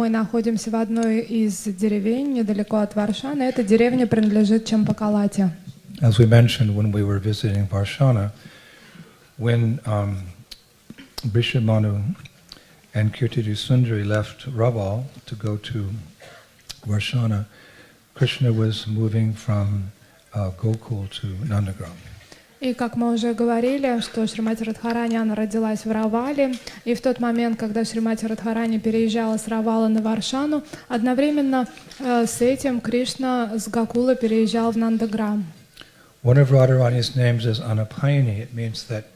мы находимся в одной из деревень недалеко от Варшаны. Эта деревня принадлежит Чампакалате. As we mentioned when we were visiting Varshana, when Vrishabhanu and Kirtidi Sundari left Raval to go to Varshana, Krishna was moving from Gokul to Nandagram. И как мы уже говорили, что Шримати Радхарани, она родилась в Равале, и в тот момент, когда Шримати Радхарани переезжала с Равала на Варшану, одновременно с этим Кришна с Гокула переезжал в Нандаграм. One of Radharani's names is Anapayani. It means that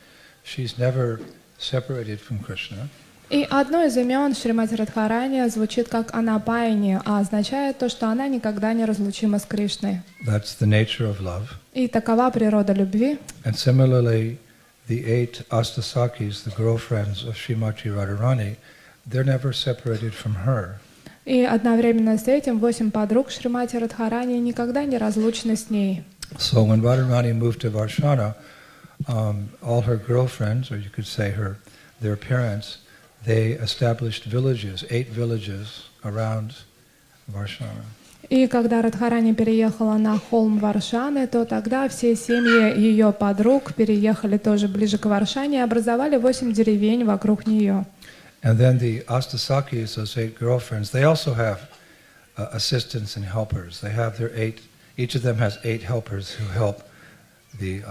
she's never separated from Krishna. И одно из имен Шримати Радхарани звучит как Анапайни, а означает то, что она никогда не разлучима с Кришной. That's the nature of love. И такова природа любви. And similarly, the 8 Astasakis, the girlfriends of Srimati Radharani, they're never separated from her. И одновременно с этим 8 подруг Шримати Радхарани никогда не разлучны с ней. So when Radharani moved to Varshana, all her girlfriends, or you could say their parents, they established villages, 8 villages around Varshana. И когда Радхарани переехала на холм Варшаны, то тогда все семьи ее подруг переехали тоже ближе к Варшане и образовали 8 деревень вокруг нее. And then the Astasakis, those 8 girlfriends, they also have assistants and helpers. They have their 8, each of them has 8 helpers who help the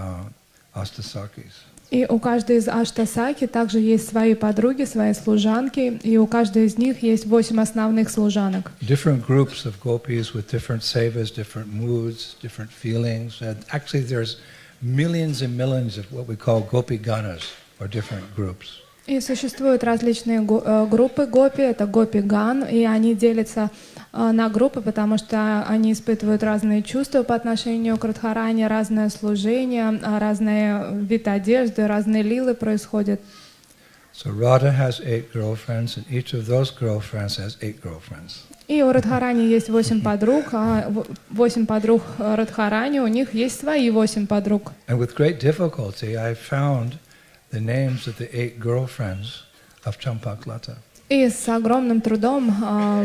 Astasakis. И у каждой из Аштасаки также есть свои подруги, свои служанки, и у каждой из них есть 8 основных служанок. Different groups of gopis with different sevas, different moods, different feelings. And actually there's millions and millions of what we call gopi ganas, or different groups. И существуют различные группы гопи, это гопи-ган, и они делятся на группы, потому что они испытывают разные чувства по отношению к Радхарани, разное служение, разные вид одежды, разные лилы происходят. So Radha has 8 girlfriends, and each of those girlfriends has 8 girlfriends. И у Радхарани есть 8 подруг, а 8 подруг Радхарани, у них есть свои 8 подруг. And with great difficulty I found the names of the 8 girlfriends of Champaklata. И с огромным трудом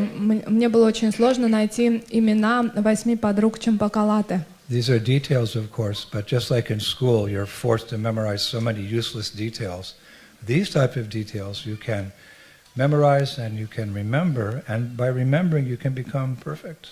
мне было очень сложно найти имена 8 подруг Чампакалаты. These are details, of course, but just like in school, you're forced to memorize so many useless details. These type of details you can memorize and you can remember, and by remembering you can become perfect.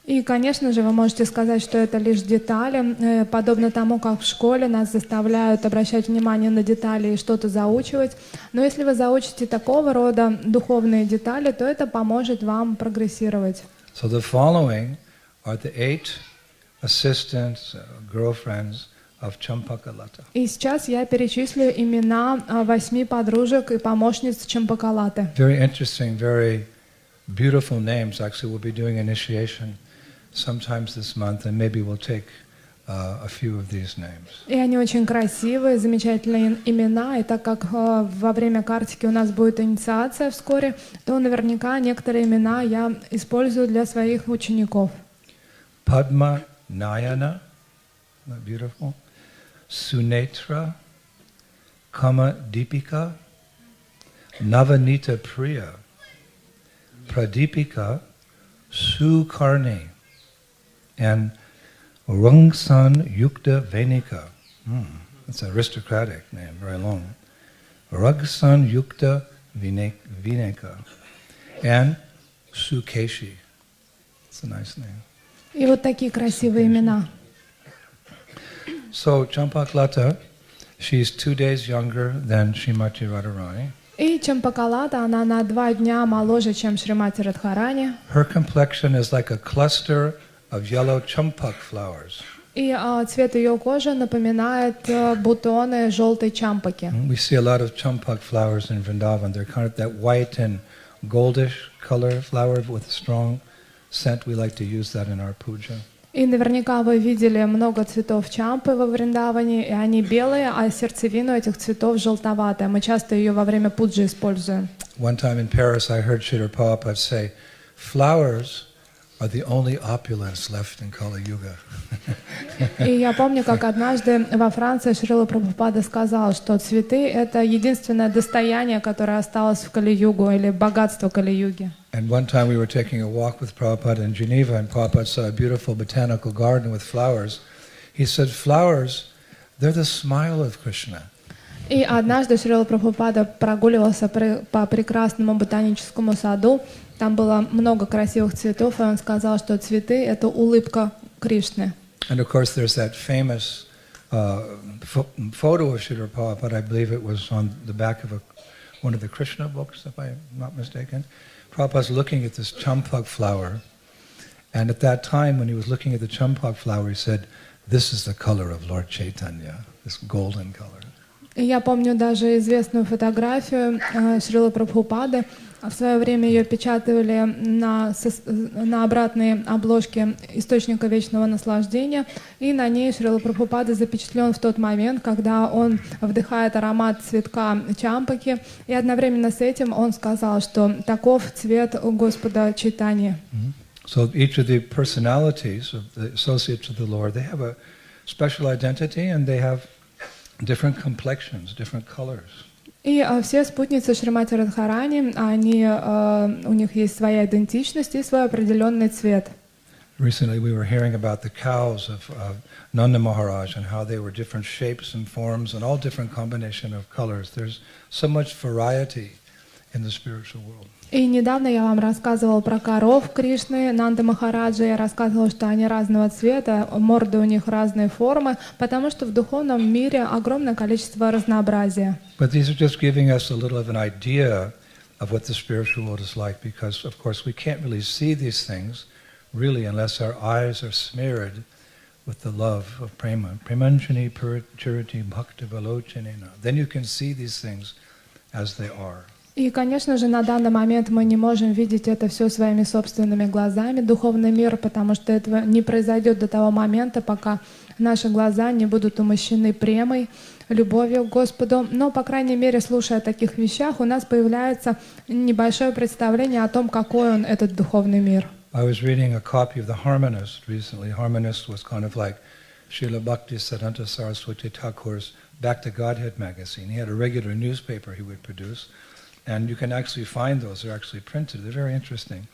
И, конечно же, вы можете сказать, что это лишь детали, подобно тому, как в школе нас заставляют обращать внимание на детали и что-то заучивать. Но если вы заучите такого рода духовные детали, то это поможет вам прогрессировать. So the following are the 8 assistants, girlfriends of Champakalata. И сейчас я перечислю имена 8 подружек и помощниц Чампакалаты. Very interesting, very beautiful names. Actually, we'll be doing initiation sometimes this month, and maybe we'll take a few of these names. И они очень красивые, замечательные имена. И так как во время картики у нас будет инициация вскоре, то наверняка некоторые имена я использую для своих учеников. Padma Nayana, beautiful. Sunetra, Kama Deepika, Navanita Priya, Pradipika, Sukarni, and Rungsan Yukta Venika. That's an aristocratic name, very long. Rungsan Yukta Vineka. And Sukeshi. It's a nice name. И вот такие красивые имена. So Champaklata, she's 2 days younger than Srimati Radharani. И Чампакалата, она на 2 дня моложе, чем Шримати Радхарани. Her complexion is like a cluster of yellow champak flowers. И цвет ее кожи напоминает бутоны желтой чампаки. We see a lot of champak flowers in Vrindavan. They're kind of that white and goldish color flower with a strong scent. We like to use that in our puja. И наверняка вы видели много цветов чампы во Вриндаване, и они белые, а сердцевина этих цветов желтоватая. Мы часто ее во время пуджи используем. One time in Paris, I heard Srila Prabhupada say, flowers are the only opulence left in Kali Yuga. И я помню, как однажды во Франции Шрила Прабхупада сказал, что цветы — это единственное достояние, которое осталось в Кали-югу, или богатство Кали-юги. And one time we were taking a walk with Prabhupada in Geneva, and Prabhupada saw a beautiful botanical garden with flowers. He said, flowers, they're the smile of Krishna. И однажды Шрила Прабхупада прогуливался по прекрасному ботаническому саду. Там было много красивых цветов, и он сказал, что цветы — это улыбка Кришны. And of course, there's that famous photo of Srila Prabhupada. I believe it was on the back of one of the Krishna books, if I'm not mistaken. Prabhupada's looking at this champak flower, and at that time, when he was looking at the champak flower, he said, "This is the color of Lord Chaitanya, this golden color." И я помню даже известную фотографию Шрилы Прабхупады. В свое время ее печатали на обратной обложке источника вечного наслаждения, и на ней Шрила Прабхупада запечатлен в тот момент, когда он вдыхает аромат цветка чампаки, и одновременно с этим он сказал, что таков цвет Господа Чайтаньи. So each of the personalities of the associates of the Lord, they have a special identity and they have different complexions, different colors. И все спутницы Шримати Радхарани, у них есть своя идентичность и свой определенный цвет. Recently we were hearing about the cows of Nanda Maharaj and how they were different shapes and forms and all different combination of colors. There's so much variety in the spiritual world. И недавно я вам рассказывала про коров Кришны, Нанды Махараджа. Я рассказывала, что они разного цвета, морды у них разные формы, потому что в духовном мире огромное количество разнообразия. But these are just giving us a little of an idea of what the spiritual world is like, because of course we can't really see these things really unless our eyes are smeared with the love of prema. Premanjani purity bhakti valochanena. Then you can see these things as they are. И, конечно же, на данный момент мы не можем видеть это все своими собственными глазами, духовный мир, потому что этого не произойдет до того момента, пока наши глаза не будут умощены премой, любовью к Господу. Но, по крайней мере, слушая о таких вещах, у нас появляется небольшое представление о том, какой он, этот духовный мир. I was reading a copy of The Harmonist recently. Harmonist was kind of like Srila Bhaktisiddhanta Saraswati Thakur's Back to Godhead magazine. He had a regular newspaper he would produce. And you can actually find those. They're actually printed. They're very interesting.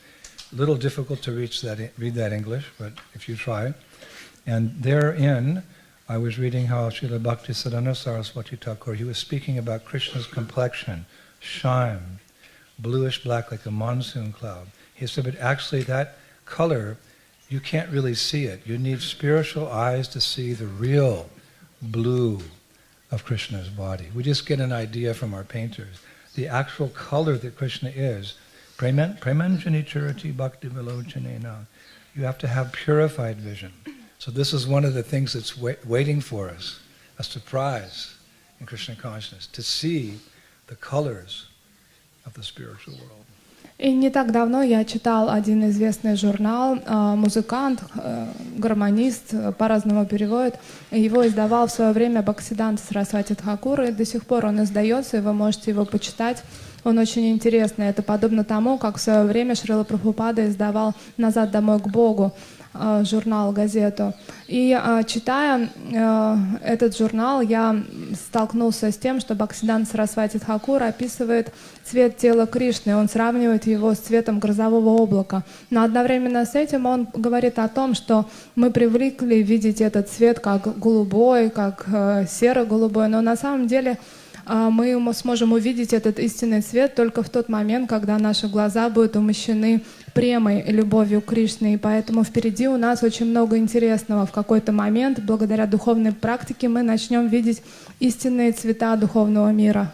A little difficult to read that English, but if you try. And therein, I was reading how Srila Bhaktisiddhanta Saraswati Thakur, he was speaking about Krishna's complexion, shine, bluish black like a monsoon cloud. He said, but actually that color, you can't really see it. You need spiritual eyes to see the real blue of Krishna's body. We just get an idea from our painters. The actual color that Krishna is, premanjani charati bhakti vilochanena. You have to have purified vision. So this is one of the things that's waiting for us, a surprise in Krishna consciousness, to see the colors of the spiritual world. И не так давно я читал один известный журнал, музыкант, гармонист, по-разному переводит. Его издавал в свое время Бхактисиддханта Сарасвати Тхакур, и до сих пор он издается, и вы можете его почитать. Он очень интересный. Это подобно тому, как в свое время Шрила Прабхупада издавал «Назад домой к Богу», журнал, газету. И читая этот журнал, я столкнулся с тем, что Бхактисиддханта Сарасвати Тхакур описывает цвет тела Кришны, он сравнивает его с цветом грозового облака. Но одновременно с этим он говорит о том, что мы привыкли видеть этот цвет как голубой, как серо-голубой, но на самом деле мы сможем увидеть этот истинный цвет только в тот момент, когда наши глаза будут умощены премой и любовью к Кришне. И поэтому впереди у нас очень много интересного. В какой-то момент, благодаря духовной практике, мы начнем видеть истинные цвета духовного мира.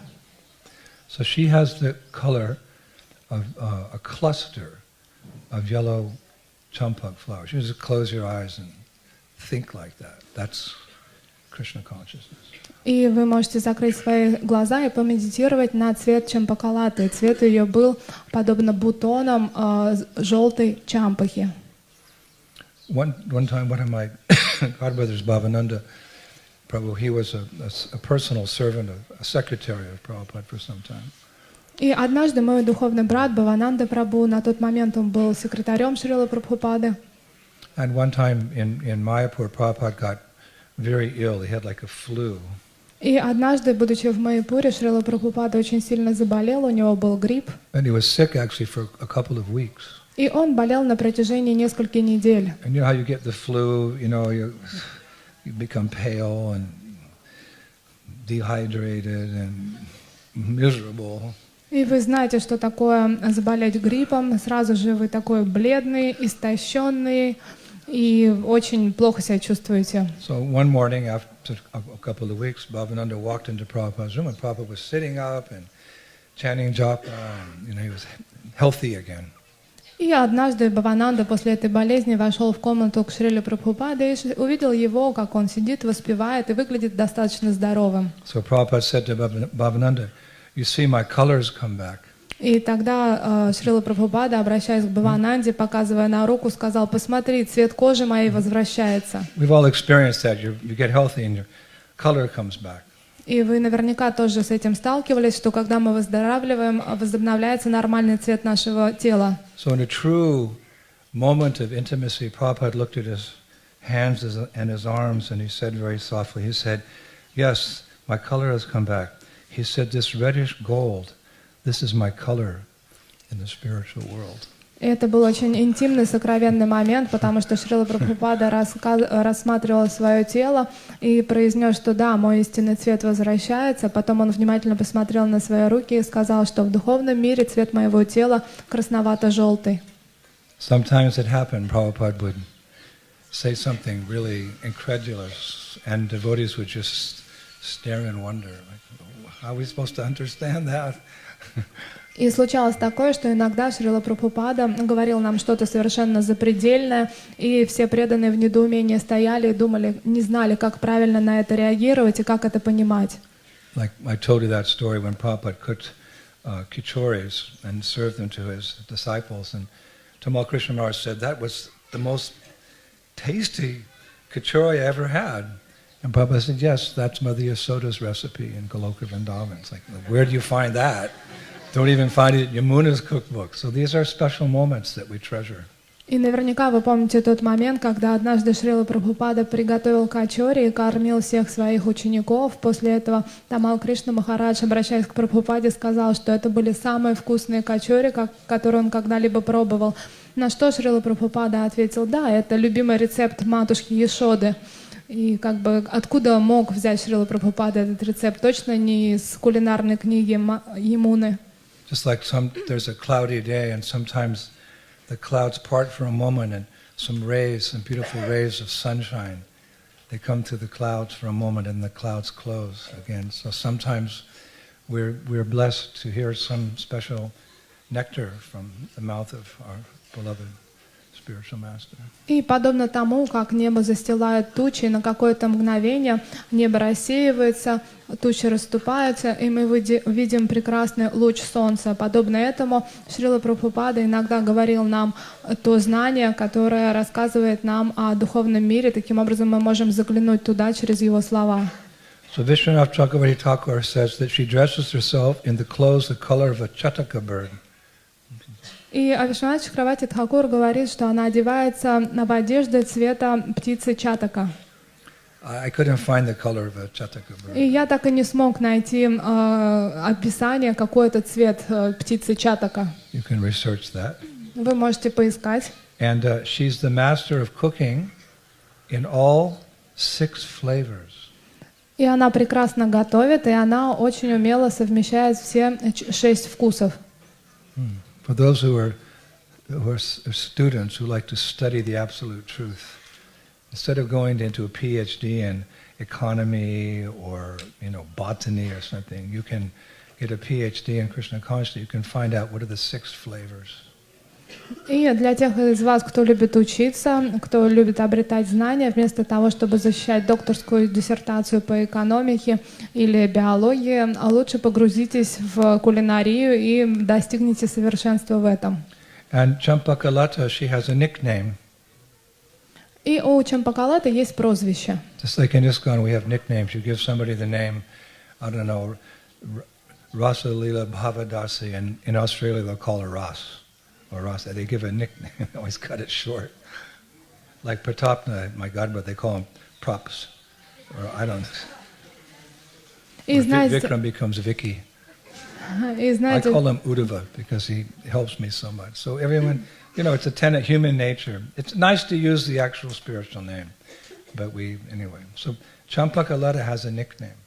So she has the color of a cluster of yellow champak flowers. You just close your eyes and think like that. That's Krishna consciousness. И вы можете закрыть свои глаза и помедитировать на цвет чампакалаты. Цвет ее был подобно бутонам желтой чампахи. One time, one of my godbrothers, Bhavananda Prabhu, he was a personal servant, a secretary of Prabhupada for some time. И однажды мой духовный брат Бхавананда Прабху, на тот момент он был секретарем Шрилы Прабхупады. And one time in Mayapur, Prabhupada got very ill. He had like a flu. И однажды, будучи в Майяпуре, Шрила Прабхупада очень сильно заболел, у него был грипп. And he was sick actually for a couple of weeks. И он болел на протяжении нескольких недель. And you know how you get the flu, you become pale and dehydrated and miserable. И вы знаете, что такое заболеть гриппом. Сразу же вы такой бледный, истощенный и очень плохо себя чувствуете. So one morning after a couple of weeks, Bhavananda walked into Prabhupada's room and Prabhupada was sitting up and chanting japa and he was healthy again. И однажды Бхавананда после этой болезни вошел в комнату к Шриле Прабхупаде и увидел его, как он сидит, воспевает и выглядит достаточно здоровым. So Prabhupada said to Bhavananda, "You see, my colors come back." И тогда Шрила Прабхупада, обращаясь к Бхавананде, показывая на руку, сказал: посмотри, цвет кожи моей возвращается. We've all experienced that. You get healthy and your color comes back. И вы наверняка тоже с этим сталкивались, что когда мы выздоравливаем, возобновляется нормальный цвет нашего тела. So in a true moment of intimacy, Prabhupada looked at his hands and his arms and he said very softly, he said, "Yes, my color has come back." He said, "This reddish gold, this is my color in the spiritual world." И это был очень интимный, сокровенный момент, потому что Шрила Прабхупада рассматривал свое тело и произнес, что да, мой истинный цвет возвращается. Потом он внимательно посмотрел на свои руки и сказал, что в духовном мире цвет моего тела красновато-желтый. Sometimes it happened, Prabhupada would say something really incredulous and devotees would just stare in wonder. Like, how are we supposed to understand that? И случалось такое, что иногда Шрила Прабхупада говорил нам что-то совершенно запредельное, и все преданные в недоумении стояли и думали, не знали, как правильно на это реагировать и как это понимать. Like I told you that story when Prabhupada cooked kichoris and served them to his disciples, and Tamal Krishna Maharaj said that was the most tasty kichori I ever had. And Prabhupada said, yes, that's Mother Yasoda's recipe in Goloka Vrindavan. It's like, where do you find that? Don't even find it in Yamuna's cookbook. So these are special moments that we treasure. И наверняка вы помните тот момент, когда однажды Шрила Прабхупада приготовил качори и кормил всех своих учеников. После этого Тамал Кришна Махарадж, обращаясь к Прабхупаде, сказал, что это были самые вкусные качори, которые он когда-либо пробовал. На что Шрила Прабхупада ответил, да, это любимый рецепт матушки Яшоды. И как бы откуда мог взять Шрила Прабхупада этот рецепт? Точно не из кулинарной книги Ямуны. Just like there's a cloudy day and sometimes the clouds part for a moment and some beautiful rays of sunshine, they come through the clouds for a moment and the clouds close again. So sometimes we're blessed to hear some special nectar from the mouth of our beloved spiritual master. И подобно тому, как небо застилает тучи, на какое-то мгновение небо рассеивается, тучи расступаются, и мы видим прекрасный луч солнца. Подобно этому Шрила Прабхупада иногда говорил нам то знание, которое рассказывает нам о духовном мире. Таким образом, мы можем заглянуть туда через его слова. So Vishwanath Chakravarti Thakur says that she dresses herself in the clothes the color of a chataka bird. И Вишванат Чакраварти Тхакур говорит, что она одевается в одежды цвета птицы чатака. I couldn't find the color of a chataka bird. И я так и не смог найти описание, какой это цвет птицы чатака. You can research that. Вы можете поискать. And she's the master of cooking in all 6 flavors. И она прекрасно готовит, и она очень умело совмещает все 6 вкусов. For those who are students who like to study the absolute truth, instead of going into a PhD in economy or botany or something, you can get a PhD in Krishna consciousness. You can find out what are the 6 flavors. И для тех из вас, кто любит учиться, кто любит обретать знания, вместо того, чтобы защищать докторскую диссертацию по экономике или биологии, лучше погрузитесь в кулинарию и достигните совершенства в этом. And Champakalata, she has a nickname. И у Чампакалаты есть прозвище. Just like in ISKCON we have nicknames. You give somebody the name, I don't know, Rasa Lila Bhavadasi, and in Australia they'll call her Ras, or Rasa. They give a nickname, they always cut it short. Like Pratapna, my godmother, they call him Props, or I don't know. И знаете, Vikram becomes Vicky. и I знаете, call him Uddhava because he helps me so much. So everyone, it's a tenet, human nature. It's nice to use the actual spiritual name, but anyway. So Champakalata has a nickname.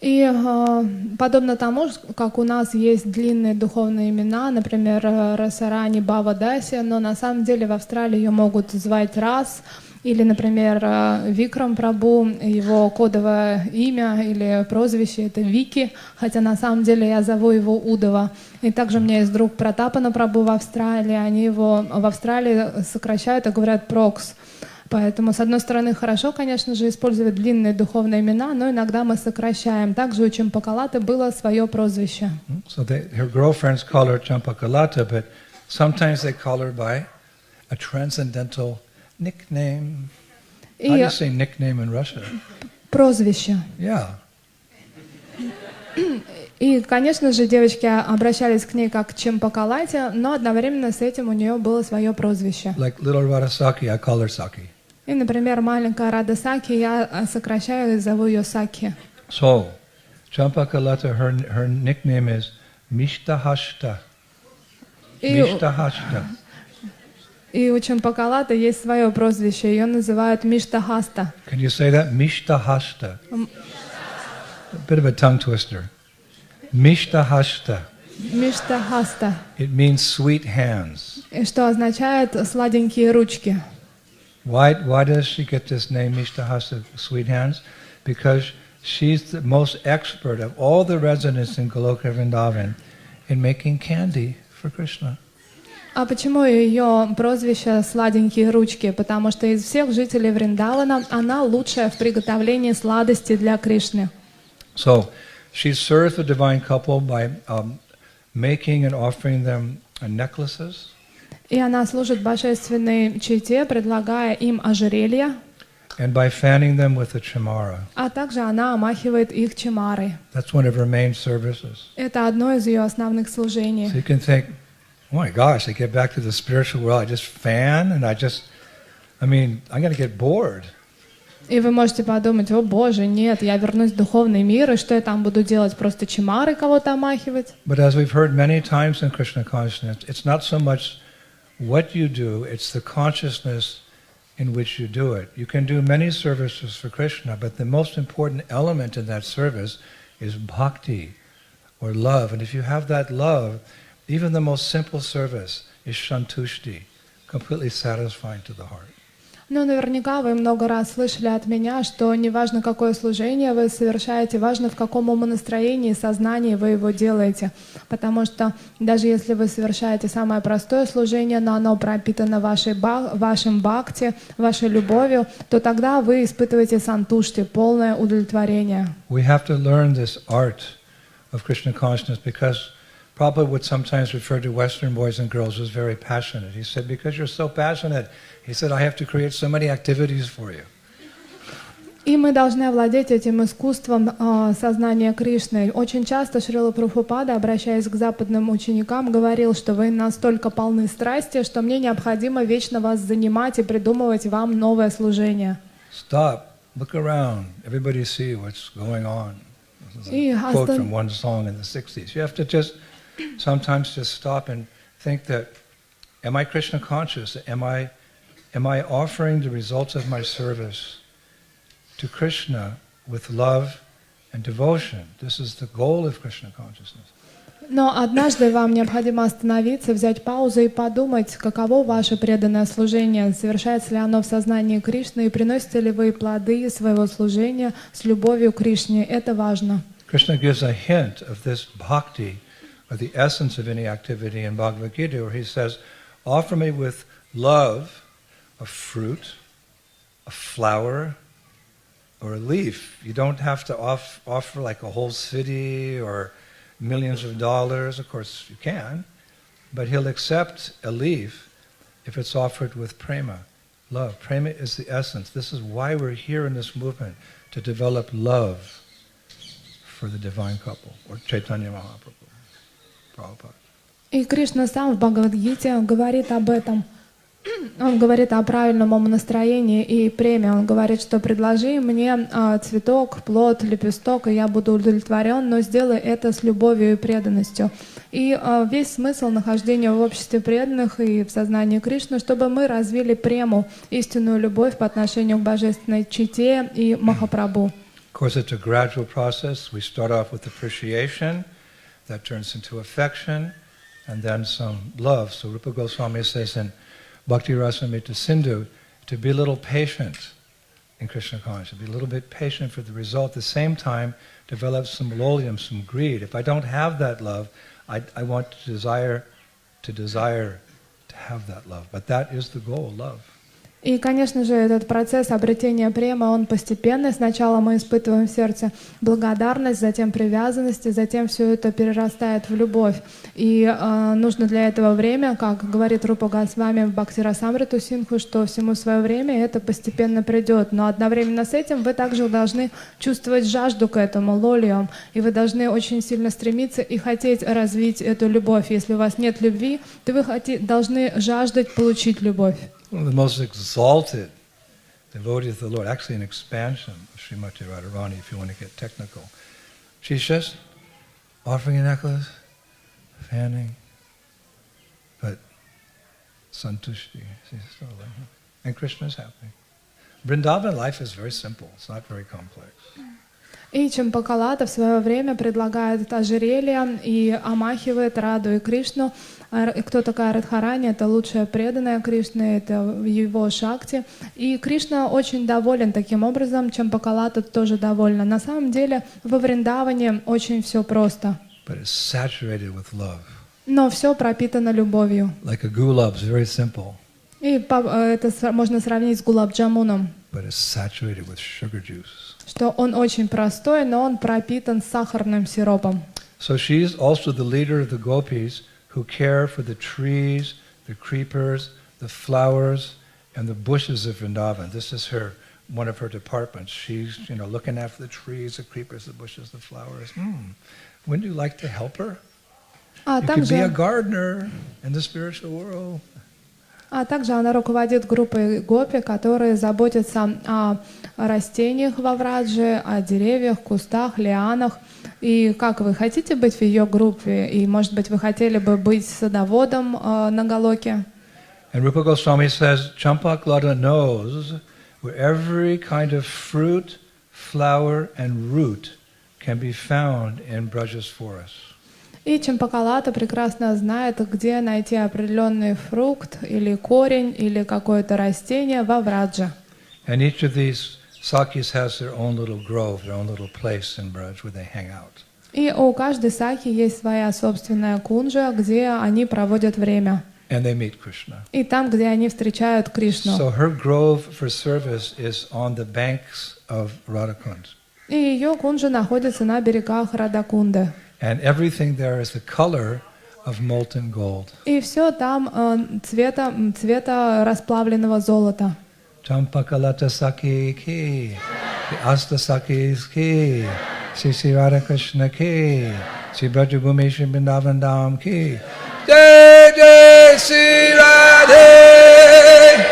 и подобно тому, как у нас есть длинные духовные имена, например, Расарани Бавадаси, но на самом деле в Австралии ее могут звать Рас, или, например, Викрам Прабху, его кодовое имя или прозвище — это Вики, хотя на самом деле я зову его Удова. И также у меня есть друг Пратапана Прабху в Австралии, они его в Австралии сокращают и говорят Прокс. Поэтому, с одной стороны, хорошо, конечно же, использовать длинные духовные имена, но иногда мы сокращаем. Также у Чампакалаты было свое прозвище. So her girlfriends call her Champakalata, but sometimes they call her by a transcendental nickname. How do you say nickname in Russian? Прозвище. Yeah. И, конечно же, девочки обращались к ней как к Чампакалате, но одновременно с этим у нее было свое прозвище. Like little Radhasaki, I call her Saki. И, например, маленькая Рада Саки, я сокращаю и зову ее Саки. So, Champakalata, her nickname is Mishtahashta. Mishtahashta. И у Чампакалаты есть свое прозвище, ее называют Миштахаста. Can you say that? Mishtahashta. A bit of a tongue twister. Mishtahashta. Миштахаста, It means sweet hands. что означает сладенькие ручки. Why does she get this name, Mishtahasta, sweet hands? Because she's the most expert of all the residents in Goloka Vrindavan in making candy for Krishna. А почему ее прозвище «сладенькие ручки»? Потому что из всех жителей Вриндавана она лучшая в приготовлении сладости для Кришны. So, she serves the divine couple by making and offering them necklaces. И она служит божественной чете, предлагая им ожерелья, And by fanning them with a chamara. а также она омахивает их чимарой. That's one of her main services. Это одно из ее основных служений. So you can think, oh my gosh, I get back to the spiritual world, I just fan and I'm going to get bored. И вы можете подумать: о боже, нет, я вернусь в духовный мир, и что я там буду делать? Просто чимарой кого-то омахивать? But as we've heard many times in Krishna consciousness, it's not so much what you do, it's the consciousness in which you do it. You can do many services for Krishna, but the most important element in that service is bhakti, or love. And if you have that love, even the most simple service is shantushti, completely satisfying to the heart. Ну, наверняка вы много раз слышали от меня, что не важно, какое служение вы совершаете, важно, в каком умонастроении и сознании вы его делаете. Потому что даже если вы совершаете самое простое служение, но оно пропитано вашим бхакти, вашей любовью, то тогда вы испытываете сантушти, полное удовлетворение. We have to learn this art of Krishna consciousness because Prabhupada would sometimes refer to Western boys and girls as very passionate. He said, because you're so passionate, he said, I have to create so many activities for you. И мы должны овладеть этим искусством сознания Кришны. Очень часто Шрила Прабхупада, обращаясь к западным ученикам, говорил, что вы настолько полны страсти, что мне необходимо вечно вас занимать и придумывать вам новое служение. Stop, look around, everybody see what's going on. This is a quote from one song in the 60s. You have to sometimes just stop and think that, am I Krishna conscious? Am I offering the results of my service to Krishna with love and devotion? This is the goal of Krishna consciousness. Но однажды вам необходимо остановиться, взять паузу и подумать, каково ваше преданное служение, совершается ли оно в сознании Кришны и приносите ли вы плоды своего служения с любовью к Кришне. Это важно. Krishna gives a hint of this bhakti, or the essence of any activity in Bhagavad Gita, where he says, offer me with love a fruit, a flower, or a leaf. You don't have to offer like a whole city or millions of dollars. Of course you can, but he'll accept a leaf if it's offered with prema, love. Prema is the essence. This is why we're here in this movement, to develop love for the divine couple, or Chaitanya Mahaprabhu, Prabhupada. И Кришна сам в Бхагавад-гите говорит об этом. Он говорит о правильном умонастроении и преме. Он говорит, что предложи мне цветок, плод, лепесток, и я буду удовлетворен, но сделай это с любовью и преданностью. И весь смысл нахождения в обществе преданных и в сознании Кришны, чтобы мы развили прему, истинную любовь по отношению к божественной чите и Махапрабху. Of course, it's a gradual process. We start off with appreciation, that turns into affection, and then some love. So Rupa Goswami says in Bhakti Rasamrita Sindhu, to be a little patient in Krishna consciousness, to be a little bit patient for the result. At the same time, develop some lolium, some greed. If I don't have that love, I want to desire to have that love. But that is the goal, love. И, конечно же, этот процесс обретения премы, он постепенный. Сначала мы испытываем в сердце благодарность, затем привязанность, и затем все это перерастает в любовь. И нужно для этого время, как говорит Рупа Госвами в Бхакти Расамриту Синдху, что всему свое время, и это постепенно придет. Но одновременно с этим вы также должны чувствовать жажду к этому, лолиум, и вы должны очень сильно стремиться и хотеть развить эту любовь. Если у вас нет любви, то вы должны жаждать получить любовь. One of the most exalted devotees of the Lord, actually an expansion of Srimati Radharani, if you want to get technical. She's just offering a necklace, fanning, but santushti, she's still there. And Krishna is happy. Vrindavan life is very simple, it's not very complex. И Чампакалата в свое время предлагает ожерелье и омахивает Раду и Кришну. Кто такая Радхарани? Это лучшая преданная Кришны, это его шакти. И Кришна очень доволен таким образом, Чампакалата тоже довольна. На самом деле во Вриндаване очень все просто. But it's saturated with love. Но все пропитано любовью. Like a gulab, it's very simple. И это можно сравнить с гулаб-джамуном. But it's saturated with sugar juice. Что он очень простой, но он пропитан сахарным сиропом. So she's also the leader of the gopis who care for the trees, the creepers, the flowers, and the bushes of Vrindavan. This is one of her departments. She's, looking after the trees, the creepers, the bushes, the flowers. Wouldn't you like to help her? You could be a gardener in the spiritual world. А также она руководит группой гопи, которые заботятся о растениях во Врадже, о деревьях, кустах, лианах. И как вы хотите быть в ее группе? И, может быть, вы хотели бы быть садоводом на Галоке? And Rupa Goswami says, Champaklata knows where every kind of fruit, flower, and root can be found in Braja's forest. И Чампакалата прекрасно знает, где найти определенный фрукт или корень или какое-то растение во Врадже. And each of these Sakis has their own little grove, their own little place in Braj where they hang out. И у каждой сахи есть своя собственная кунджа, где они проводят время. And they meet Krishna. И там, где они встречают Кришну. So her grove for service is on the banks of Radhakund. И ее кунджа находится на берегах Радакунды. And everything there is the color of molten gold. И все там цвета расплавленного золота. Champakalata Saki ki, Asta Sakis ki, Sri Radha Krishna ki, Sri Brajabhumi Sri Vrindavan Dham ki. Jai Jai Sri Radhe!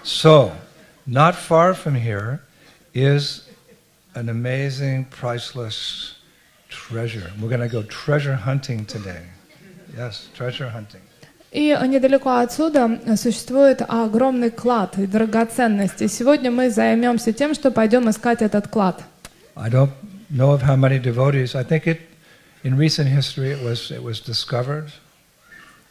So, not far from here is an amazing, priceless treasure. We're going to go treasure hunting today. Yes, treasure hunting. И недалеко отсюда существует огромный клад и драгоценности. Сегодня мы займемся тем, что пойдем искать этот клад. I don't know of how many devotees. I think in recent history it was discovered.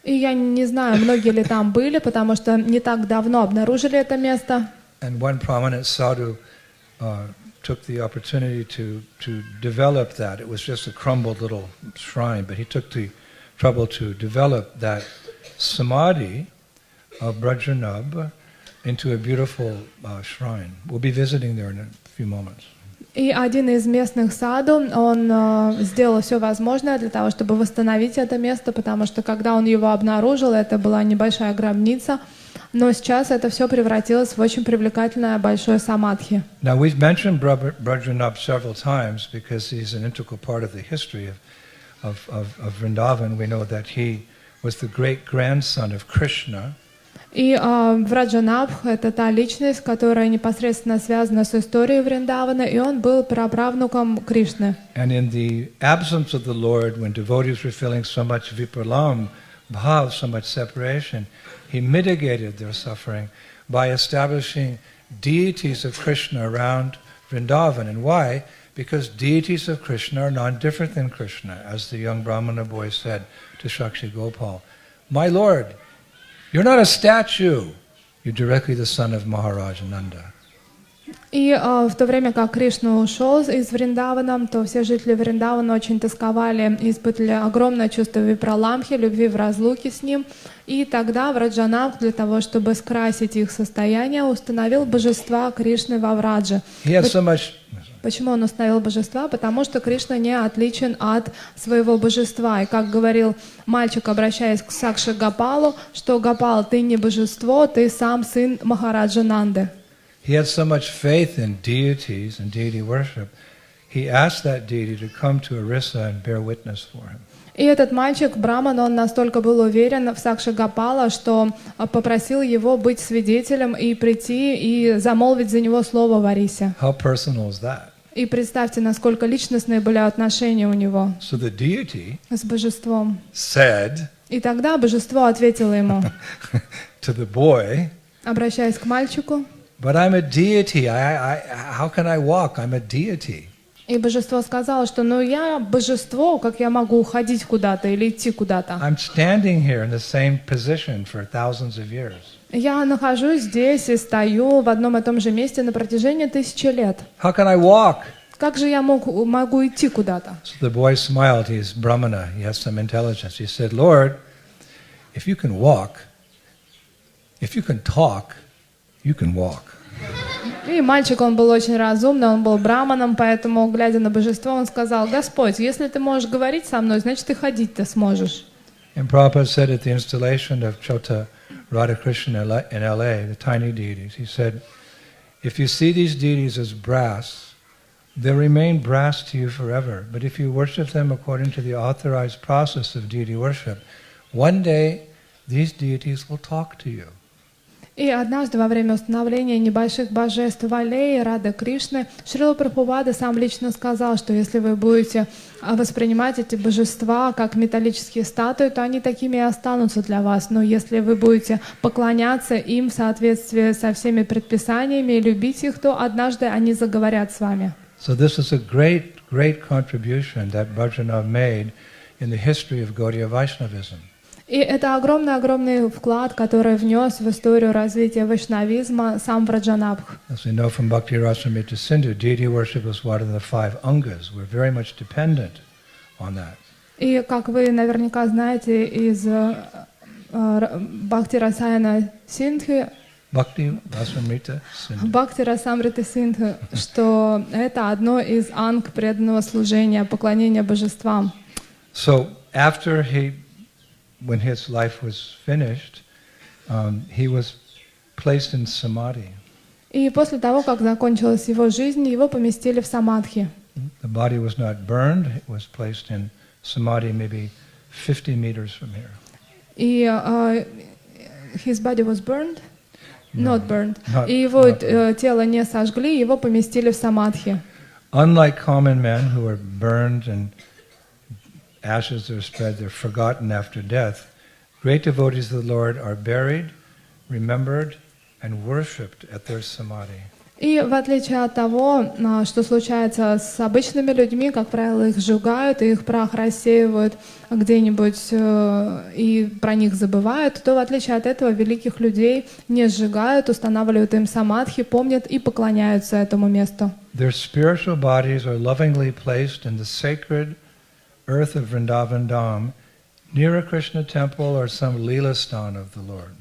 И я не знаю, многие ли там были, потому что не так давно обнаружили это место. And one prominent sadhu took the opportunity to develop that. It was just a crumbled little shrine, but he took the trouble to develop that samadhi of Brajanab into a beautiful shrine. We'll be visiting there in a few moments. И один из местных саду, он сделал все возможное для того, чтобы восстановить это место, потому что когда он его обнаружил, это была небольшая гробница, Но сейчас это все превратилось в очень привлекательное большое самадхи. Now we've mentioned Brajanath several times because he's an integral part of the history of Vrindavan. We know that he was the great grandson of Krishna. И Враджанабх — это та личность, которая непосредственно связана с историей Вриндавана, и он был праправнуком Кришны. And in the absence of the Lord, when devotees were feeling so much vipralam, bhav, so much separation, he mitigated their suffering by establishing deities of Krishna around Vrindavan. And why? Because deities of Krishna are non-different than Krishna, as the young Brahmana boy said to Shakshi Gopal. My Lord, you're not a statue. You're directly the son of Maharaja Nanda. И в то время как Кришна ушел из Вриндавана, то все жители Вриндавана очень тосковали и испытывали огромное чувство випраламхи, любви в разлуке с ним. И тогда Враджанабх, для того, чтобы скрасить их состояние, установил божества Кришны во Врадже. Почему он установил божества? Потому что Кришна не отличен от своего божества. И как говорил мальчик, обращаясь к Сакши Гопалу, что «Гопал, ты не божество, ты сам сын Махараджа Нанды». He had so much faith in deities and deity worship, he asked that deity to come to Orissa and bear witness for him. И этот мальчик, Браман, он настолько был уверен в Сакши Гопала, что попросил его быть свидетелем и прийти и замолвить за него слово в Орисе. How personal is that? И представьте, насколько личностные были отношения у него So the deity с божеством. said, И тогда божество ответило ему, to the boy, обращаясь к мальчику, but I'm a deity. How can I walk? I'm a deity. и божество сказало, что ну я божество, как я могу уходить куда-то или идти куда-то? I'm standing here in the same position for thousands of years. Я нахожусь здесь и стою в одном и том же месте на протяжении 1000 лет. How can I walk? Как же я могу идти куда-то? So the boy smiled. He's Brahmana. He has some intelligence. He said, Lord, if you can walk, if you can talk, you can walk. И мальчик, он был очень разумный, он был браманом, поэтому, глядя на божество, он сказал: Господь, если ты можешь говорить со мной, значит, и ходить-то сможешь. And Prabhupada said at the installation of Chota Radhakrishna in LA, the tiny deities, he said, if you see these deities as brass, they'll remain brass to you forever. But if you worship them according to the authorized process of deity worship, one day these deities will talk to you. И однажды во время установления небольших божеств в аллее Рады Кришны Шрила Прабхупада сам лично сказал, что если вы будете воспринимать эти божества как металлические статуи, то они такими и останутся для вас. Но если вы будете поклоняться им в соответствии со всеми предписаниями и любить их, то однажды они заговорят с вами. So this is a great, great contribution that Brajanath made in the history of Gaudiya Vaishnavism. И это огромный вклад, который внес в историю развития вайшнавизма сам Враджанабх. As we know from Bhakti Rasamrita Sindhu, deity worship is one of the 5 angas. We're very much dependent on that. И как вы наверняка знаете из Бхакти Расаяна Синдхи, Bhakti Rasamrita Sindhu. Бхакти Расамрита Синдхи, что это одно из анг преданного служения, поклонения божествам. So after when his life was finished, he was placed in samadhi. И после того, как закончилась его жизнь, его поместили в самадхи. The body was not burned; it was placed in samadhi, maybe 50 meters from here. И his body was burned, not burned. И его тело не сожгли, его поместили в самадхи. Unlike common men who are burned and ashes are spread, they're forgotten after death. Great devotees of the Lord are buried, remembered, and worshipped at their samadhi. И в отличие от того, что случается с обычными людьми, как правило, их сжигают, и их прах рассеивают где-нибудь и про них забывают, то в отличие от этого великих людей не сжигают, устанавливают им самадхи, помнят и поклоняются этому месту. Their spiritual bodies are lovingly placed in the sacred earth of Vrindavan Dham, near a Krishna temple or some Leela sthan of the Lord.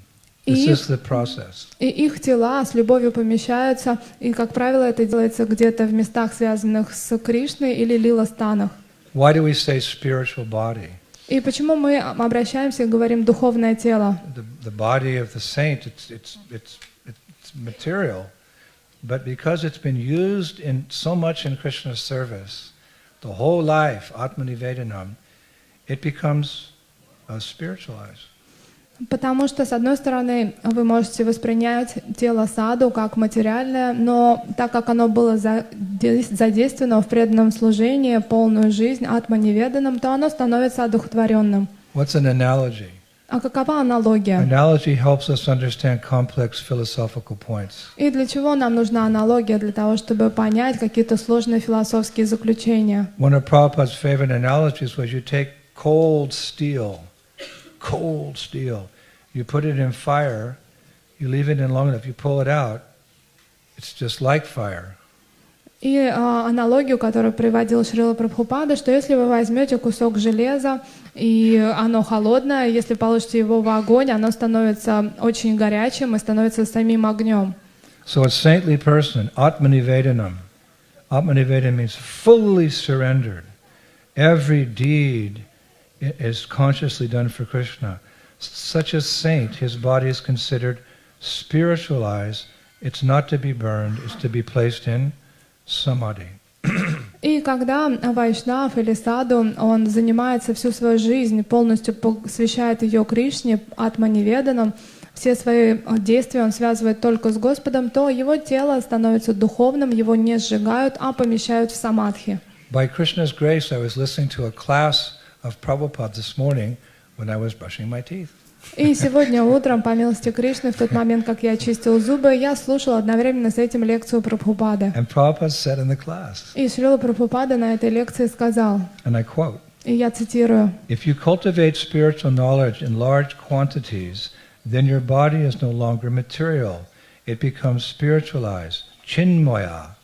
This is the process. И их тела с любовью помещаются, и, как правило, это делается где-то в местах, связанных с Кришной или лила-станах. Why do we say spiritual body? И почему мы обращаемся и говорим «духовное тело»? The body of the saint, it's material, but because it's been used in so much in Krishna's service, the whole life, Atmanivedanam, it becomes spiritualized. Потому что, с одной стороны, вы можете воспринять тело саду как материальное, но так как оно было задействовано в преданном служении, полную жизнь, атманиведанам, то оно становится одухотворенным. What's an analogy? А какова аналогия? Analogy helps us understand complex philosophical points. И для чего нам нужна аналогия? Для того, чтобы понять какие-то сложные философские заключения. One of Prabhupada's favorite analogies was you take cold steel, you put it in fire, you leave it in long enough, you pull it out, it's just like fire. И аналогию, которую приводил Шрила Прабхупада, что если вы возьмете кусок железа, и оно холодное, если положите его в огонь, оно становится очень горячим и становится самим огнем. So a saintly person, Atmanivedanam. Atmanivedanam means fully surrendered. Every deed is consciously done for Krishna. Such a saint, his body is considered spiritualized. It's not to be burned, it's to be placed in samadhi. И когда вайшнав или саду, он занимается всю свою жизнь, полностью посвящает ее Кришне, атманиведанам, все свои действия он связывает только с Господом, то его тело становится духовным, его не сжигают, а помещают в самадхи. By Krishna's grace, I was listening to a class of Prabhupada this morning when I was brushing my teeth. И сегодня утром, по милости Кришны, в тот момент, как я чистил зубы, я слушал одновременно с этим лекцию Прабхупады. And Prabhupada said in the class, И Шрила Прабхупада на этой лекции сказал, and I quote, и я цитирую, "If you cultivate spiritual knowledge in large quantities, then your body is no longer material. It becomes spiritualized, chinmaya.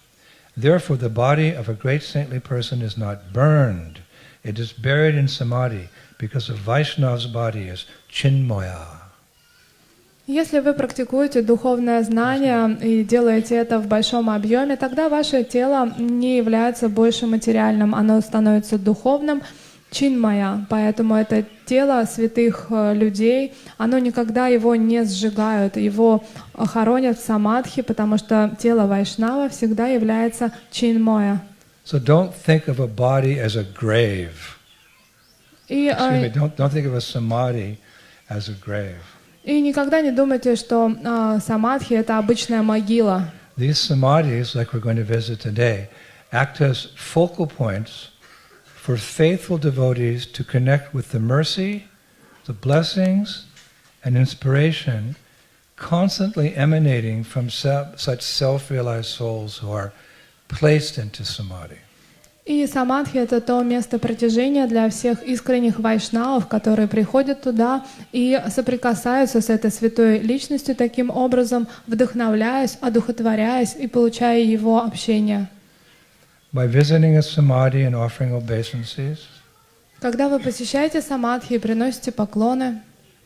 Therefore, the body of a great saintly person is not burned. It is buried in samadhi, because a Vaishnava's body is chinmaya." если вы практикуете духовное знание и делаете это в большом объеме, тогда ваше тело не является больше материальным, оно становится духовным, чинмая. Поэтому это тело святых людей, оно никогда его не сжигают, его хоронят в самадхи, потому что тело вайшнава всегда является чинмая. So don't think of a body as a grave. И, Don't think of a samadhi as a grave. и никогда не думайте, что самадхи — это обычная могила. These samadhis, like we're going to visit today, act as focal points for faithful devotees to connect with the mercy, the blessings, and inspiration constantly emanating from such self-realized souls who are placed into samadhi. И самадхи — это то место притяжения для всех искренних вайшнавов, которые приходят туда и соприкасаются с этой святой личностью таким образом, вдохновляясь, одухотворяясь и получая его общение. By visiting a samadhi and offering obeisances, Когда вы посещаете самадхи и приносите поклоны,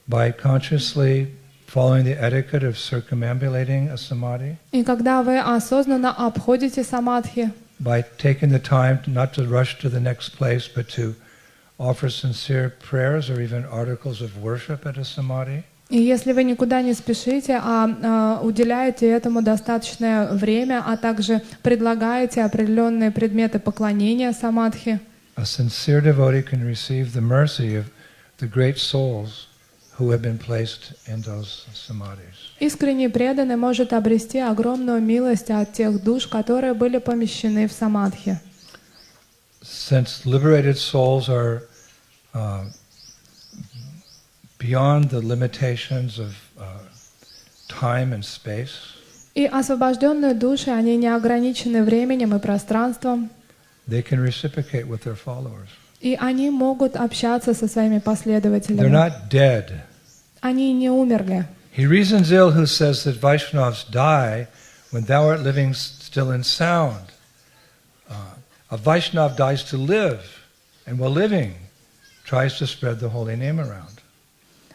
by consciously following the etiquette of circumambulating a samadhi, и когда вы осознанно обходите самадхи, by taking the time not to rush to the next place, but to offer sincere prayers or even articles of worship at a samadhi, и если вы никуда не спешите, а уделяете этому достаточное время, а также предлагаете определенные предметы поклонения самадхи, a sincere devotee can receive the mercy of the great souls who have been placed in those samadhis. искренний преданный может обрести огромную милость от тех душ, которые были помещены в самадхи. Since liberated souls are beyond the limitations of time and space, И освобожденные души, они не ограничены временем и пространством, they can reciprocate with their followers. и они могут общаться со своими They're последователями. not dead. Они не умерли. He reasons ill who says that Vaishnavas die when thou art living still in sound. A Vaishnav dies to live, and while living, tries to spread the holy name around.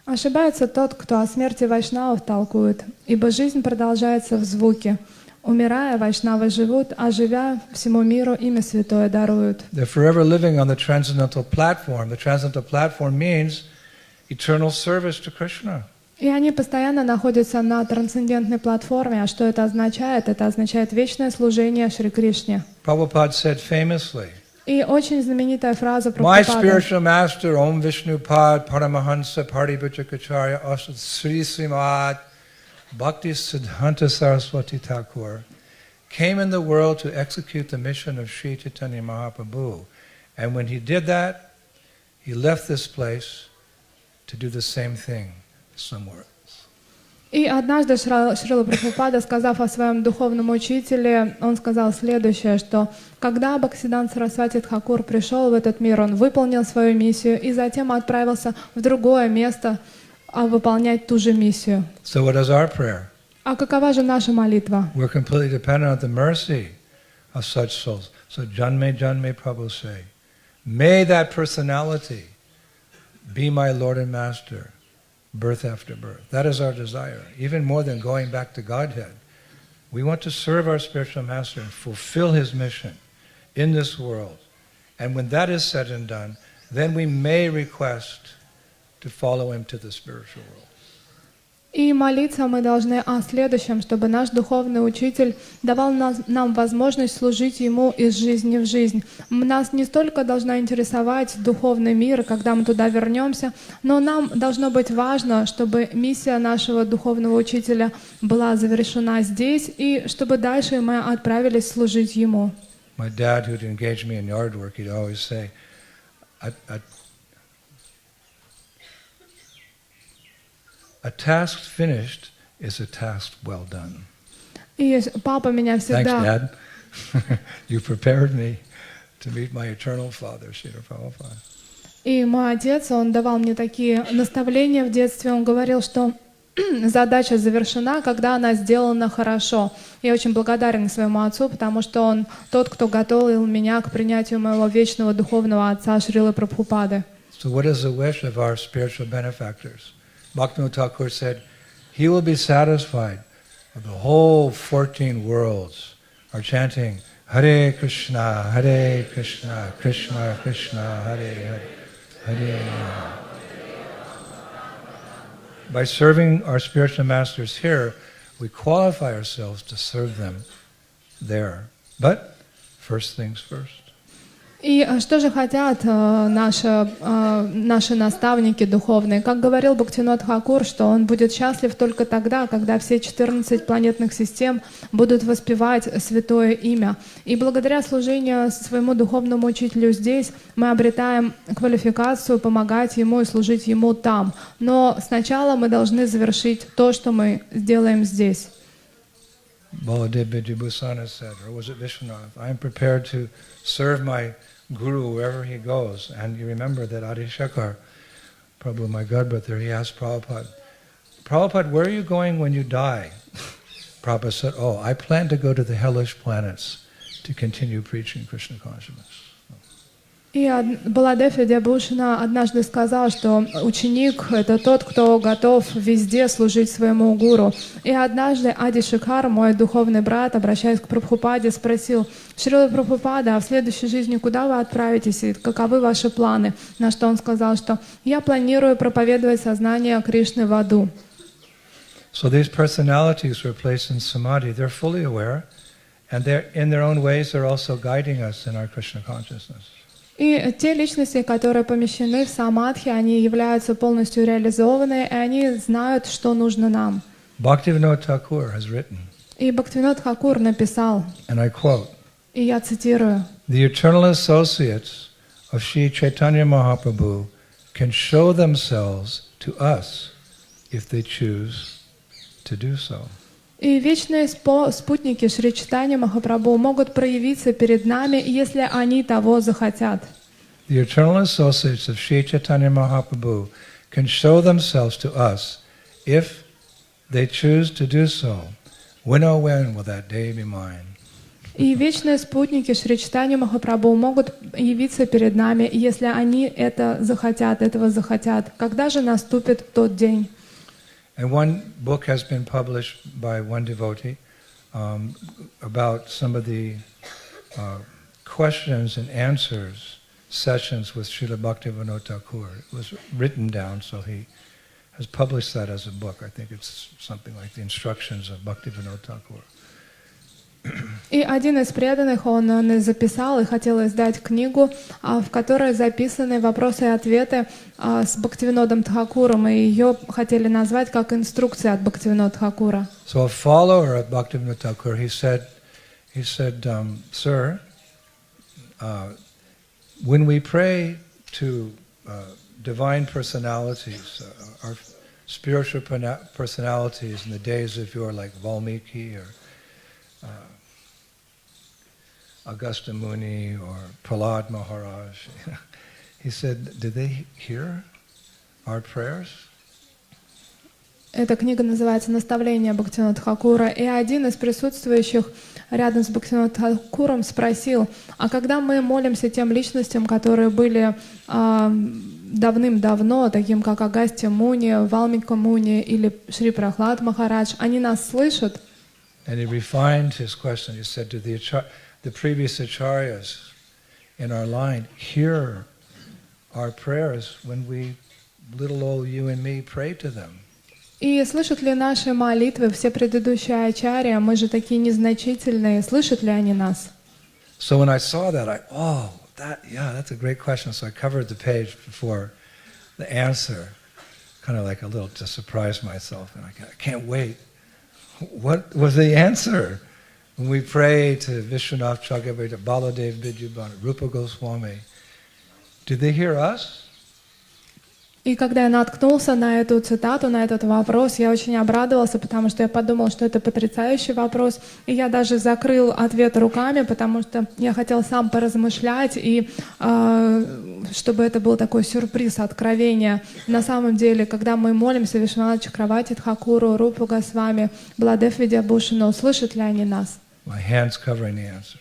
Ошибается тот, кто о смерти вайшнавов толкует, ибо жизнь продолжается в звуке. Умирая, вайшнавы живут, а живя, всему миру имя святое даруют. They're forever living on the transcendental platform. The transcendental platform means eternal service to Krishna. И они постоянно находятся на трансцендентной платформе. А что это означает? Это означает вечное служение Шри Кришне. Prabhupada said famously, И очень знаменитая фраза my Прабхупады. spiritual master, Om Vishnupad Paramahansa Paribhajacharya Asad Sri Srimad Bhakti Siddhanta Saraswati Thakur came in the world to execute the mission of Sri Chaitanya Mahaprabhu. And when he did that, he left this place to do the same thing somewhere else. И однажды Шрила Прабхупада, сказав о своем духовном учителе, он сказал следующее, что когда Бхактисиддханта Сарасвати Тхакур пришел в этот мир, он выполнил свою миссию и затем отправился в другое место выполнять ту же миссию. So what is our prayer? А какова же наша молитва? We're completely dependent on the mercy of such souls. So Janme Janme Prabhu say, may that personality be my Lord and Master, birth after birth. That is our desire, even more than going back to Godhead. We want to serve our spiritual master and fulfill his mission in this world. And when that is said and done, then we may request to follow him to the spiritual world. И молиться мы должны о следующем, чтобы наш духовный учитель давал нам возможность служить ему из жизни в жизнь. Нас не столько должна интересовать духовный мир, когда мы туда вернемся, но нам должно быть важно, чтобы миссия нашего духовного учителя была завершена здесь, и чтобы дальше мы отправились служить ему. My dad, who'd engage me in yard work, he'd always say, a task finished is a task well done. И папа меня всегда... Thanks, Dad. You prepared me to meet my eternal father, Srila Prabhupada. И мой отец, он давал мне такие наставления в детстве. Он говорил, что задача завершена, когда она сделана хорошо. Я очень благодарен своему отцу, потому что он тот, кто готовил меня к принятию моего вечного духовного отца Шрилы Прабхупады. So what is the wish of our spiritual benefactors? Bhaktivinoda Thakur said, he will be satisfied if the whole 14 worlds are chanting Hare Krishna, Krishna Krishna, Hare Hare, Hare Rama. By serving our spiritual masters here, we qualify ourselves to serve them there. But first things first. И что же хотят наши наставники духовные? Как говорил Бхактивинода Тхакур, что он будет счастлив только тогда, когда все 14 планетных систем будут воспевать святое имя. И благодаря служению своему духовному учителю здесь мы обретаем квалификацию помогать ему и служить ему там. Но сначала мы должны завершить то, что мы сделаем здесь. Baladeva Jibusana said, or was it Vishwanath, I am prepared to serve my Guru wherever he goes. And you remember that Adi Shankar, Prabhu, my godbrother, he asked Prabhupada, Prabhupada, where are you going when you die? Prabhupada said, oh, I plan to go to the hellish planets to continue preaching Krishna consciousness. И Баладев Видьябхушана однажды сказал, что ученик — это тот, кто готов везде служить своему гуру. И однажды Ади Шикар, мой духовный брат, обращаясь к Прабхупаде, спросил: «Шрила Прабхупада, а в следующей жизни куда вы отправитесь и каковы ваши планы?» На что он сказал, что «Я планирую проповедовать сознание Кришны в аду». So these personalities who are placed in samadhi, they're fully aware, and they're in their own ways, they're also guiding us in our Krishna consciousness. И те личности, которые помещены в самадхи, они являются полностью реализованы, и они знают, что нужно нам. Bhaktivinoda Thakur has written, И Бхактивинода Тхакур написал, and I quote, и я цитирую: the eternal associates of Sri Chaitanya Mahaprabhu can show themselves to us if they choose to do so. И вечные спутники Шри Чайтаньи Махапрабху могут проявиться перед нами, если они того захотят. The eternal associates of Sri Chaitanya Mahaprabhu can show themselves to us if they choose to do so. When, oh when will that day be mine? И вечные спутники Шри Чайтаньи Махапрабху могут явиться перед нами, если они этого захотят. Когда же наступит тот день? And one book has been published by one devotee about some of the questions and answers sessions with Srila Bhaktivinoda Thakur. It was written down, so he has published that as a book. I think it's something like the instructions of Bhaktivinoda Thakur. И один из преданных, он записал и хотел издать книгу, в которой записаны вопросы и ответы с Бхактивинодом Тхакуром, и ее хотели назвать как инструкция от Бхактивинода Тхакура. So a follower of Bhaktivinoda Thakur, he said, Sir, when we pray to divine personalities, our spiritual personalities in the days of yore, like Valmiki or Augusta Muni or Prahlad Maharaj, he said, did they hear our prayers? Эта книга называется «Наставление Бхактивинода Тхакура», и один из присутствующих рядом с Бхактивинодом Тхакуром спросил, а когда мы молимся тем личностям, которые были давным-давно, таким как Агастья Муни, Валмика Муни или Шри Прахлад Махарадж, они нас слышат? And he refined his question. He said, do the previous acharyas in our line hear our prayers when we, little old you and me, pray to them? И слышат ли наши молитвы все предыдущие ачарьи, мы же такие незначительные, слышат ли они нас? So when I saw that, that's a great question. So I covered the page before the answer, kind of like a little to surprise myself, and I can't wait. What was the answer? When we pray to Vishwanath Chakravarti, Baladev Vidyabhana, Rupa Goswami, did they hear us? И когда я наткнулся на эту цитату, на этот вопрос, я очень обрадовался, потому что я подумал, что это потрясающий вопрос. И я даже закрыл ответ руками, потому что я хотел сам поразмышлять, и чтобы это был такой сюрприз, откровение. На самом деле, когда мы молимся Вишванатху Чакраварти, Тхакуру, Рупу Госвами, Баладев Видьябхушану, слышат ли они нас? My hands covering the answer.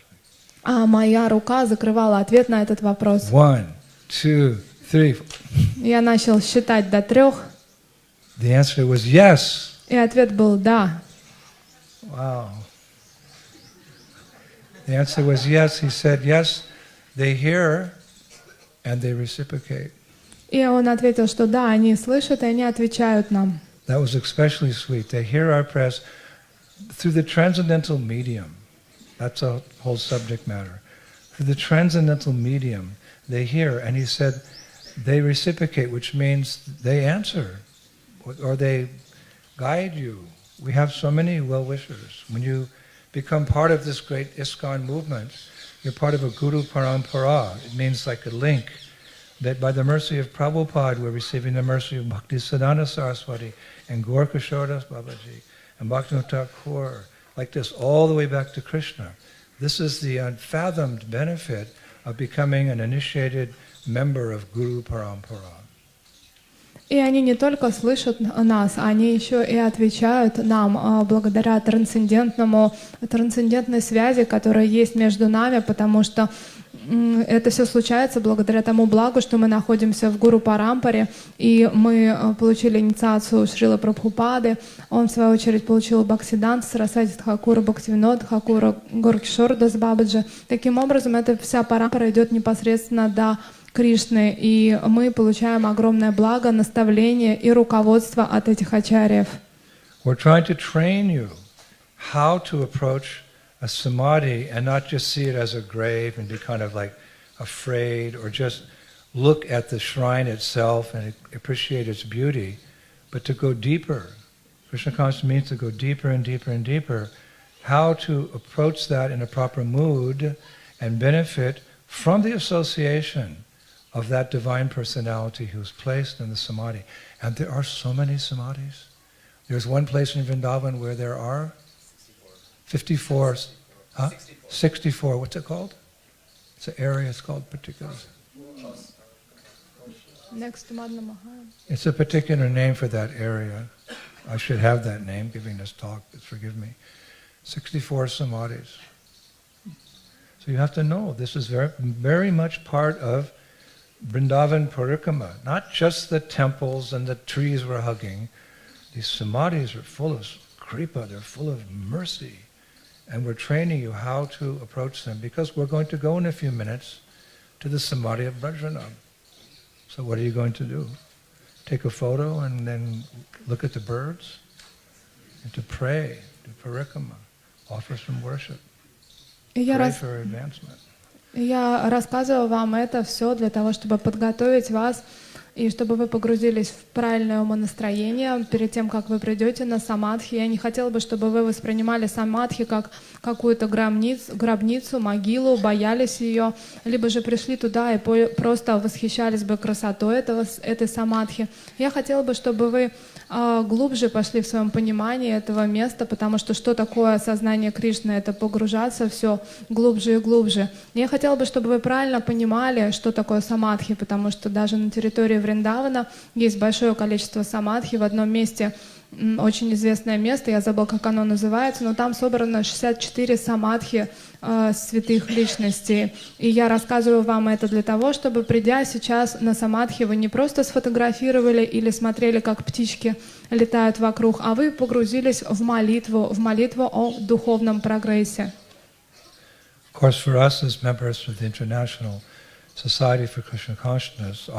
А моя рука закрывала ответ на этот вопрос. 1, 2, 3. Я начал считать до 3. The answer was yes. И ответ был «да». Wow. The answer was yes. He said, yes, they hear and they reciprocate. И он ответил, что да, они слышат, и они отвечают нам. That was especially sweet. They hear our prayers through the transcendental medium. That's a whole subject matter. Through the transcendental medium, they hear, and he said, they reciprocate, which means they answer, or they guide you. We have so many well-wishers. When you become part of this great ISKCON movement, you're part of a Guru Parampara. It means like a link, that by the mercy of Prabhupada, we're receiving the mercy of Bhaktisiddhanta Saraswati and Gaur Kishore Das Babaji and Bhaktivinoda Thakur, like this all the way back to Krishna. This is the unfathomed benefit of becoming an initiated member of Guru Parampara. И они не только слышат нас, они еще и отвечают нам благодаря трансцендентной связи, которая есть между нами, потому что это все случается благодаря тому благу, что мы находимся в Гуру Парампаре, и мы получили инициацию Шрилы Прабхупады. Он, в свою очередь, получил Бхактисиддханта Сарасвати Тхакура, Бхактивинода Тхакура, Gaur Kishore Das Babaji. Таким образом, эта вся парампара идет непосредственно до Кришны, и мы получаем огромное благо, наставление и руководство от этих ачарьев. We're trying to train you how to approach a samadhi and not just see it as a grave and be kind of like afraid or just look at the shrine itself and appreciate its beauty, but to go deeper. Krishna consciousness means to go deeper and deeper and deeper. How to approach that in a proper mood and benefit from the association of that divine personality who's placed in the samadhi. And there are so many samadhis. There's one place in Vrindavan where there are 54. 64. What's it called? It's an area, it's called particular. Next to Madhya Mahal. It's a particular name for that area. I should have that name giving this talk, but forgive me. 64 samadhis. So you have to know, this is very, very much part of Vrindavan Parikrama, not just the temples and the trees we're hugging. These samadhis are full of kripa, they're full of mercy. and we're training you how to approach them, because we're going to go in a few minutes to the samadhi of Vajranam. So what are you going to do? Take a photo and then look at the birds? And to pray, do parikama, offer some worship, pray for advancement. Я рассказываю вам это все для того, чтобы подготовить вас и чтобы вы погрузились в правильное умонастроение перед тем, как вы придете на самадхи. Я не хотела бы, чтобы вы воспринимали самадхи как какую-то гробницу, могилу, боялись ее, либо же пришли туда и просто восхищались бы красотой этой самадхи. Я хотела бы, чтобы вы глубже пошли в своем понимании этого места, потому что такое сознание Кришны? Это погружаться все глубже и глубже. Я хотела бы, чтобы вы правильно понимали, что такое самадхи, потому что даже на территории Вриндавана есть большое количество самадхи. В одном месте очень известное место, я забыла, как оно называется, но там собрано 64 самадхи святых личностей. И я рассказываю вам это для того, чтобы, придя сейчас на самадхи, вы не просто сфотографировали или смотрели, как птички летают вокруг, а вы погрузились в молитву о духовном прогрессе. Of course, for us as members of the International Society for Krishna Consciousness,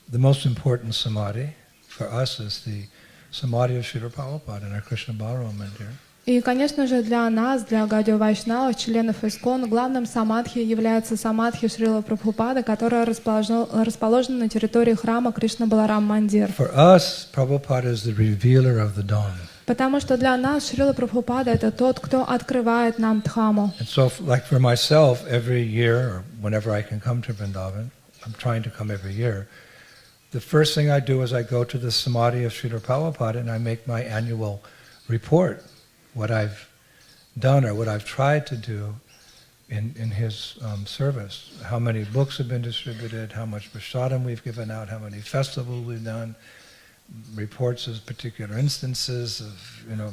the most important samadhi for us is the samadhi of Šrila Prabhupada in our Krishna Ballroom Mandir. И, конечно же, для нас, для Гаудия Вайшнавов, членов ИСККОН, главным самадхи является самадхи Шрилы Прабхупады, которая расположена на территории храма Кришна Баларам Мандир. For us, Prabhupada is the revealer of the dawn. Потому что для нас Шрила Прабхупада — это тот, кто открывает нам Дхамму. And so, like for myself, every year, or whenever I can come to Vrindavan, I'm trying to come every year, the first thing I do is I go to the samadhi of Srila Prabhupada and I make my annual report, what I've done or what I've tried to do in his service. How many books have been distributed, how much prasadam we've given out, how many festivals we've done, reports of particular instances of,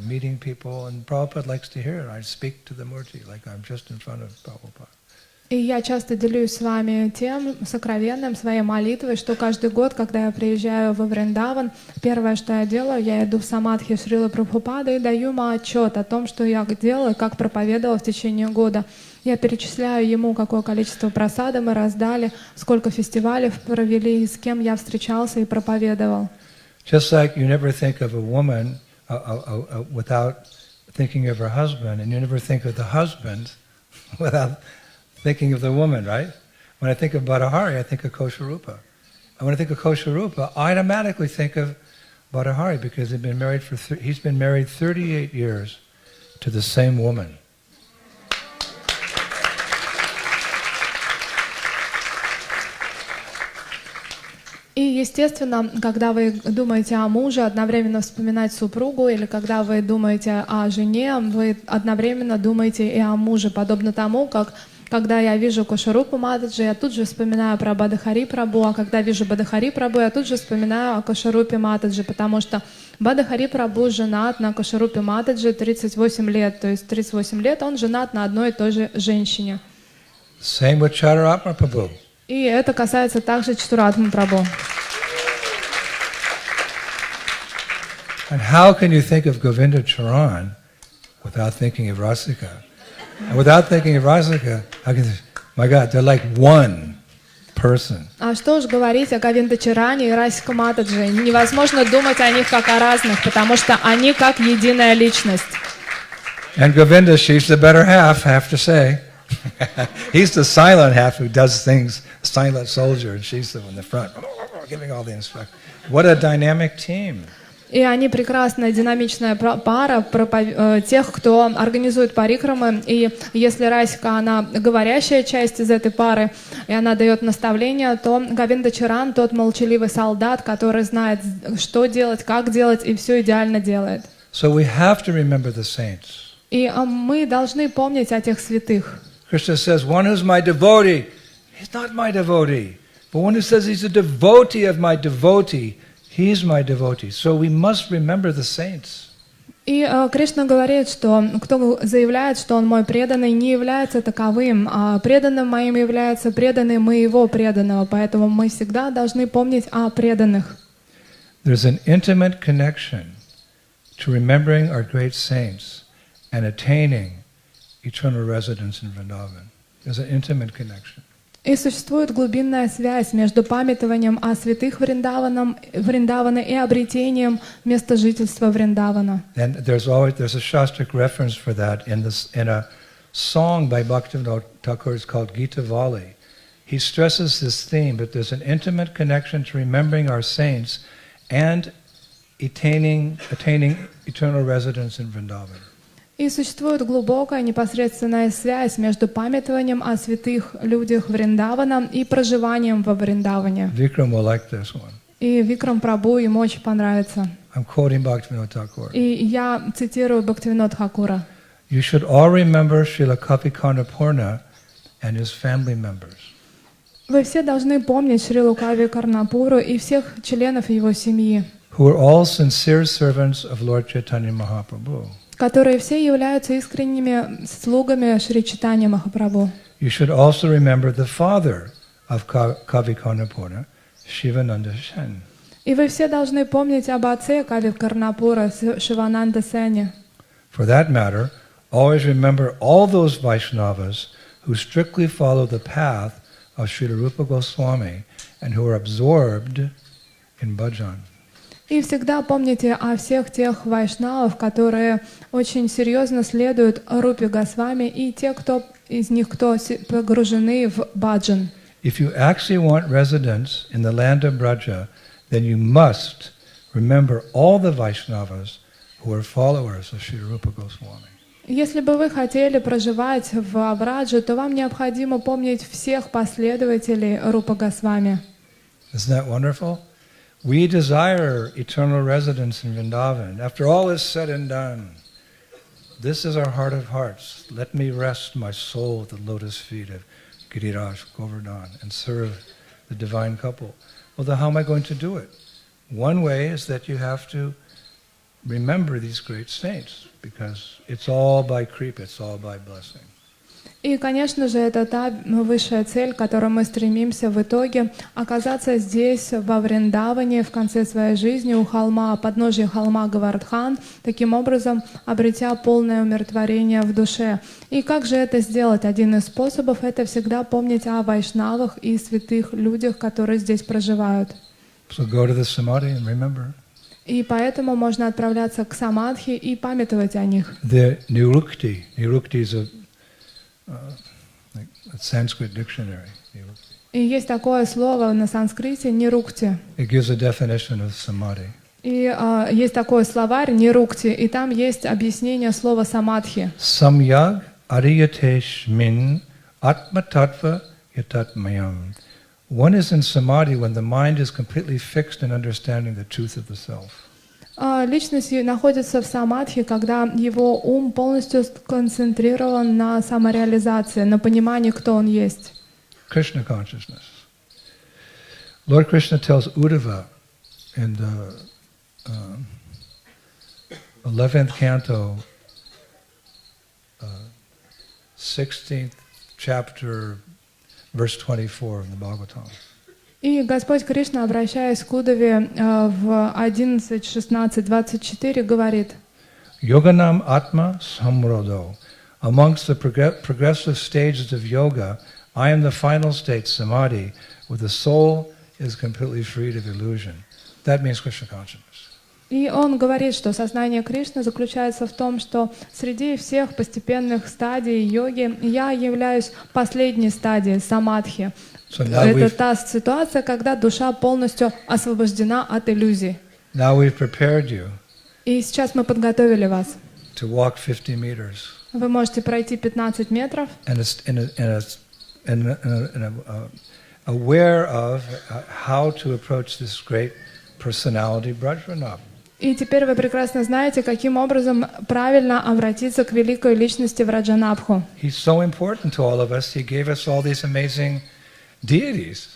meeting people. And Prabhupada likes to hear it. I speak to the Murti like I'm just in front of Prabhupada. И я часто делюсь с вами тем сокровенным, своей молитвой, что каждый год, когда я приезжаю во Вриндаван, первое, что я делаю, я иду в самадхи Шрилы Прабхупады и даю ему отчет о том, что я делала, как проповедовала в течение года. Я перечисляю ему, какое количество прасада мы раздали, сколько фестивалей провели, с кем я встречался и проповедовал. Just like you never think of a woman without thinking of her husband, and you never think of the husband without thinking of the woman, right? When I think of Bhattahari, I think of Kosharupa. And when I think of Kosharupa, I automatically think of Bhattahari because he's been married 38 years to the same woman. И, естественно, когда вы думаете о муже, одновременно вспоминать супругу, или когда вы думаете о жене, вы одновременно думаете и о муже, подобно тому, как когда я вижу Кошарупу Матаджи, я тут же вспоминаю про Бадахари Прабху, а когда вижу Бадахари Прабху, я тут же вспоминаю о Кошарупе Матаджи, потому что Бадахари Прабху женат на Кошарупе Матаджи 38 лет, то есть 38 лет он женат на одной и той же женщине. Same with Chaturanga Prabhu. И это касается также Чатуратмы Прабху. And how can you think of Govinda Charan without thinking of Rasika? And without thinking of Rasika, how can you, my God, they're like one person. А что уж говорить о Говинда Чаране и Расика Матаджи. Невозможно думать о них как о разных, потому что они как единая личность. And Govinda, she's the better half, I have to say. He's the silent half who does things, silent soldier, and she's the one in the front, giving all the instructions. What a dynamic team. И они прекрасная, динамичная пара тех, кто организует парикрамы. И если Расика, она говорящая часть из этой пары, и она дает наставления, то Говинда Чаран тот молчаливый солдат, который знает, что делать, как делать, и все идеально делает. So we have to remember the saints. И мы должны помнить о тех святых. Krishna says, one who's my devotee, he's not my devotee. But one who says he's a devotee of my devotee, he's my devotee. So we must remember the saints. И Кришна говорит, что кто заявляет, что он мой преданный, не является таковым, а преданным моим является преданный моего преданного. Поэтому мы всегда должны помнить о преданных. There's an intimate connection to remembering our great saints and attaining eternal residence in Vrindavan. There's an intimate connection. И существует глубинная связь между памятованием о святых Вриндавана и обретением места жительства Вриндавана. And there's a Shastric reference for that in a song by Bhaktivinoda Thakur. It's called Gita Vali. He stresses this theme, but there's an intimate connection to remembering our saints and attaining eternal residence in Vrindavan. И существует глубокая непосредственная связь между памятованием о святых людях Вриндавана и проживанием во Вриндаване. Vikram will like this one. И Викрам Прабху ему очень понравится. I'm quoting Bhaktivinoda Thakur. И я цитирую Бхактивинода Thakura. You should all remember Srila Kavi and his family members. Вы все должны помнить Шрилу Кави Карнапуру и всех членов его семьи, Who are all sincere servants of Lord Chaitanya Mahaprabhu. которые все являются искренними слугами Шри Чайтанья Махапрабху. You should also remember the father of Kavi Karnapura, Shivananda Sen. И вы все должны помнить об отце Кави Карнапура, Шивананда Сене. For that matter, always remember all those Vaishnavas who strictly follow the path of Srila Rupa Goswami and who are absorbed in bhajan. И всегда помните о всех тех вайшнавов, которые очень серьезно следуют Рупе Госвами, и те, кто из них, кто погружены в баджан. If you actually want residence in the land of Braja, then you must remember all the Vaishnavas who are followers of Srila Rupa Goswami. Если бы вы хотели проживать в Брадже, то вам необходимо помнить всех последователей Рупа Госвами. Isn't that wonderful? We desire eternal residence in Vrindavan. After all is said and done, this is our heart of hearts. Let me rest my soul at the lotus feet of Giriraj Govardhan and serve the divine couple. Well, then how am I going to do it? One way is that you have to remember these great saints, because it's all by kripa, it's all by blessing. И, конечно же, это та высшая цель, к которой мы стремимся в итоге оказаться здесь, во Вриндаване, в конце своей жизни, у холма, подножия холма Говардхан, таким образом обретя полное умиротворение в душе. И как же это сделать? Один из способов — это всегда помнить о вайшнавах и святых людях, которые здесь проживают. So go to the samadhi and remember. И поэтому можно отправляться к самадхи и памятовать о них. The nirukti is like a Sanskrit dictionary. И есть такое слово на санскрите «нирукти». It gives a definition of samadhi. И есть такой словарь «нирукти», и там есть объяснение слова «самадхи». Samyag ariyateshmin atma tattva yatatmayam. One is in samadhi when the mind is completely fixed in understanding the truth of the self. Личность находится в самадхи, когда его ум полностью сконцентрирован на самореализации, на понимании, кто он есть. Krishna consciousness. Lord Krishna tells Uddhava in the 11th canto, 16th chapter, verse 24 of the Bhagavatam. И Господь Кришна, обращаясь к Удаве в 11, 16, 24, говорит: Yoganam Atma Samrodo. Amongst the progressive stages of yoga, I am the final state, samadhi, where the soul is completely freed of illusion. That means Krishna consciousness. И он говорит, что сознание Кришны заключается в том, что среди всех постепенных стадий йоги я являюсь последней стадией самадхи. Это та ситуация, когда душа полностью освобождена от иллюзий. И сейчас мы подготовили вас. Вы можете пройти 15 метров. Aware of how to approach this great personality Brajvanab. И теперь вы прекрасно знаете, каким образом правильно обратиться к великой личности Враджанабху. He's so important to all of us. He gave us all these amazing deities.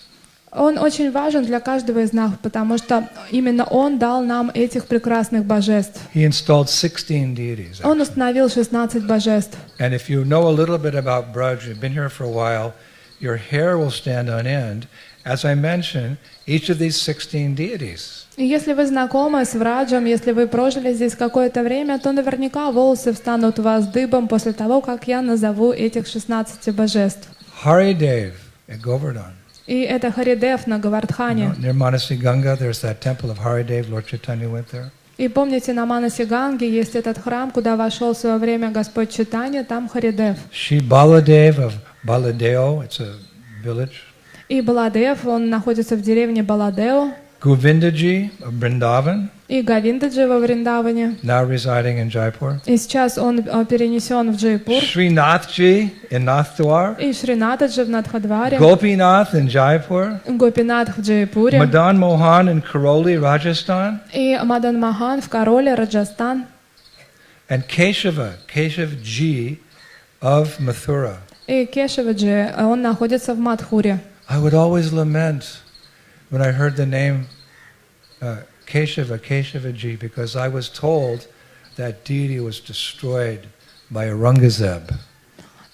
Он очень важен для каждого из нас, потому что именно он дал нам этих прекрасных божеств. He installed 16 deities. Он установил 16 божеств. And if you know a little bit about Braj, you've been here for a while, your hair will stand on end. As I mentioned, each of these 16 deities. И если вы знакомы с Враджем, если вы прожили здесь какое-то время, то наверняка волосы встанут у вас дыбом после того, как я назову этих 16 божеств. Haridev at Govardhan. И это Харидев на Говардхане. Near Manasi Ganga, there's that temple of Haridev. Lord Chaitanya went there. И помните, на Манасе Ганге есть этот храм, куда вошел в свое время Господь Чайтанья, там Харидев. Shri Baladev of Baladeo, it's a village. И Баладев, он находится в деревне Баладео. Govindaji of Vrindavan, И Говиндаджи во Вриндаване. now residing in Jaipur. И сейчас он перенесен в Джайпур. Srinathji in Nathdwar. И Шринатаджи в Надхадваре. Gopinath in Jaipur. Гопинатх в Джайпуре. Madan Mohan in Karoli, Rajasthan. И Мадан Махан в Кароле, Раджастан. And Keshav Ji of Mathura. И Кешаваджи, он находится в Мадхуре. I would always lament when I heard the name Keshava Ji, because I was told that deity was destroyed by Aurangzeb.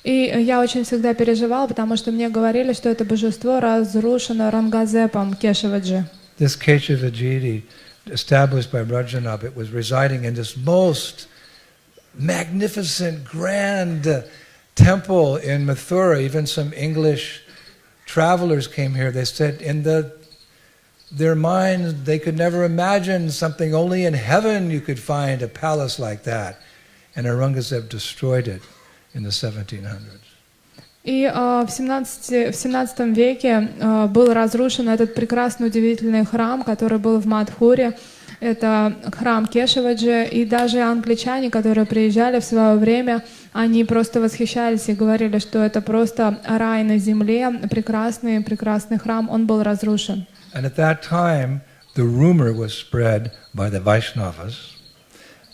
И я очень всегда переживал, потому что мне говорили, что это божество разрушено Рангазепом Кешаваджи. This Keshava deity, established by Rajanab, it was residing in this most magnificent, grand temple in Mathura. Even some English travelers came here. They said in their minds they could never imagine something, only in heaven you could find a palace like that. And Aurangzeb destroyed it in the 1700s. И в 17 веке был разрушен этот прекрасный, удивительный храм, который был в Мадхуре. Это храм Кешаваджи, и даже англичане, которые приезжали в свое время, они просто восхищались и говорили, что это просто рай на земле, прекрасный, прекрасный храм, он был разрушен. And at that time, the rumor was spread by the Vaishnavas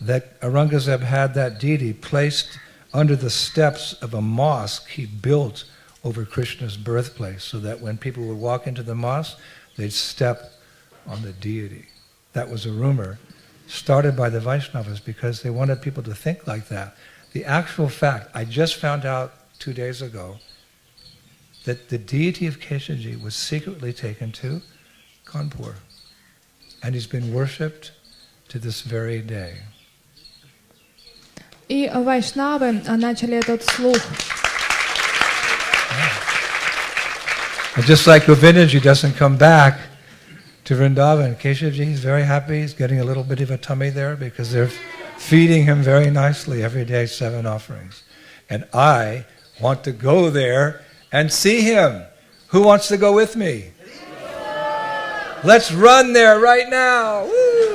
that Aurangzeb had that deity placed under the steps of a mosque he built over Krishna's birthplace, so that when people would walk into the mosque, they'd step on the deity. That was a rumor started by the Vaishnavas because they wanted people to think like that. The actual fact, I just found out 2 days ago that the deity of Keshaji was secretly taken to Kanpur, and he's been worshipped to this very day. И вайшнавы начали этот слух. And just like Govindaji doesn't come back to Vrindavan, Keshavji is very happy. He's getting a little bit of a tummy there because they're feeding him very nicely every day, 7 offerings. And I want to go there and see him. Who wants to go with me? Let's run there right now. Woo!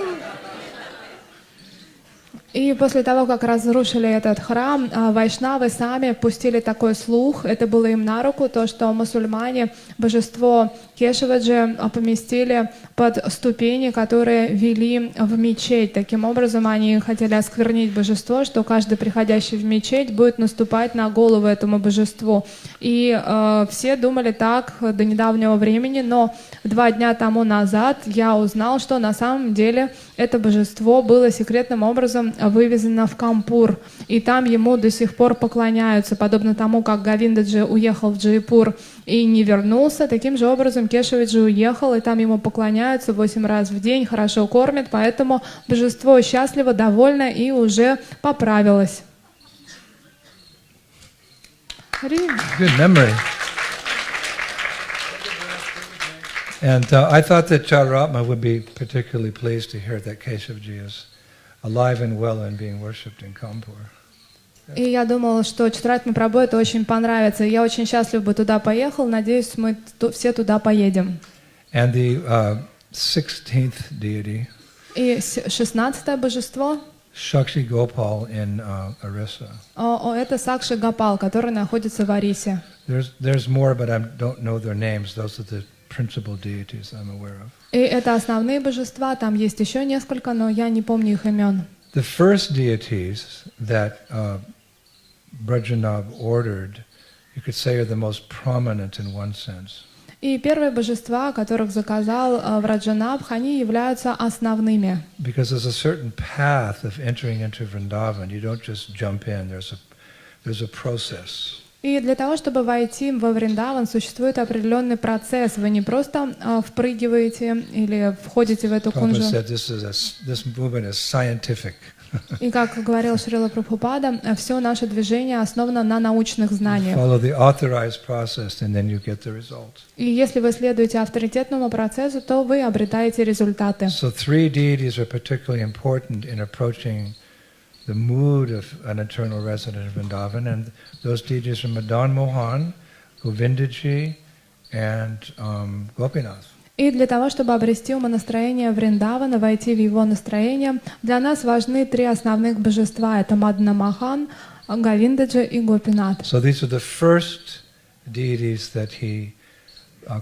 И после того, как разрушили этот храм, вайшнавы сами пустили такой слух, это было им на руку, то, что мусульмане божество Кешаваджи поместили под ступени, которые вели в мечеть. Таким образом, они хотели осквернить божество, что каждый приходящий в мечеть будет наступать на голову этому божеству. И все думали так до недавнего времени, но 2 дня тому назад я узнал, что на самом деле это божество было секретным образом вывезено в Кампур, и там ему до сих пор поклоняются, подобно тому, как Говиндаджи уехал в Джайпур и не вернулся, таким же образом Кешаваджи уехал, и там ему поклоняются 8 раз в день, хорошо кормят, поэтому божество счастливо, довольно и уже поправилось. Good memory. And I thought that Charatma would be particularly pleased to hear that Keshavji is alive and well and being worshipped in Kanpur. И я думала, что Читратме Прабху это очень понравится. Я очень счастлив бы туда поехал. Надеюсь, мы все туда поедем. And the 16th deity, И 16-е божество, Shakshi Gopal in Orissa. Это Сакши Гопал, который находится в Орисе. There's more, but I don't know their names. Those are the principal deities I'm aware of. И это основные божества, там есть еще несколько, но я не помню их имен. The first deities that Brajanab ordered, you could say, are the most prominent in one sense. И первые божества, которых заказал Враджанабх, они являются основными. Because there's a certain path of entering into Vrindavan. You don't just jump in. There's a process. И для того, чтобы войти во Вриндаван, существует определенный процесс. Вы не просто впрыгиваете или входите в эту Prabhupada кунжу. said this movement is scientific. И как говорил Шрила Прабхупада, все наше движение основано на научных знаниях. Follow the authorized process and then you get the result. И если вы следуете авторитетному процессу, то вы обретаете результаты. So 3 deities are particularly important in approaching the mood of an eternal resident of Vrindavan, and those deities are Madan Mohan, Govindaji, and Gopinath. И для того, чтобы обрести умонастроение Вриндавана, войти в его настроение, для нас важны 3 основных божества. Это Мадана Махан, Говиндаджи и Гопинат. So these are the first deities that he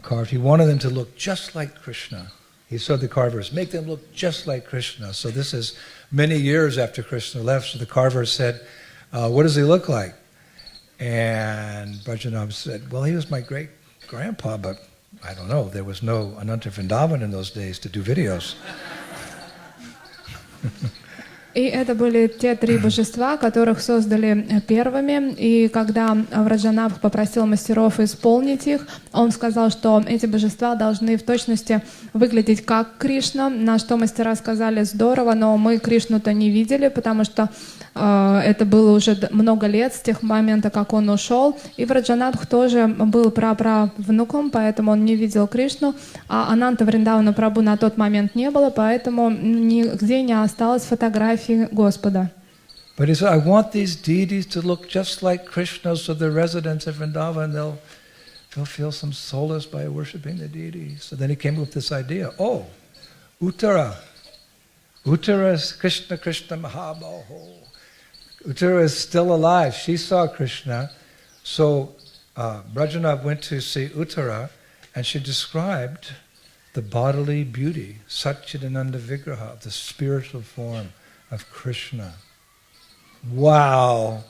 carved. He wanted them to look just like Krishna. He saw the carvers, make them look just like Krishna. So this is many years after Krishna left. So the carvers said, what does he look like? And Brajanav said, well, he was my great-grandpa, but I don't know. There was no Ananta Vrindavan in those days to do videos. И это были те 3 божества, которых создали первыми. И когда Враджанабх попросил мастеров исполнить их, он сказал, что эти божества должны в точности выглядеть как Кришна, на что мастера сказали: здорово, но мы Кришну-то не видели, потому что это было уже много лет с тех момента, как он ушел. И Враджанабх тоже был праправнуком, поэтому он не видел Кришну, а Ананта Вриндавана Прабху на тот момент не было, поэтому нигде не осталось фотографий Господа. But he said, I want these deities to look just like Krishna, so the residents of Vrindavan, they'll feel some solace by worshipping the deity. So then he came up with this idea, Uttara. Uttara is Krishna Mahabaho. Uttara is still alive. She saw Krishna. So Brajanav went to see Uttara, and she described the bodily beauty, Satchidananda Vigraha, the spiritual form of Krishna. Wow!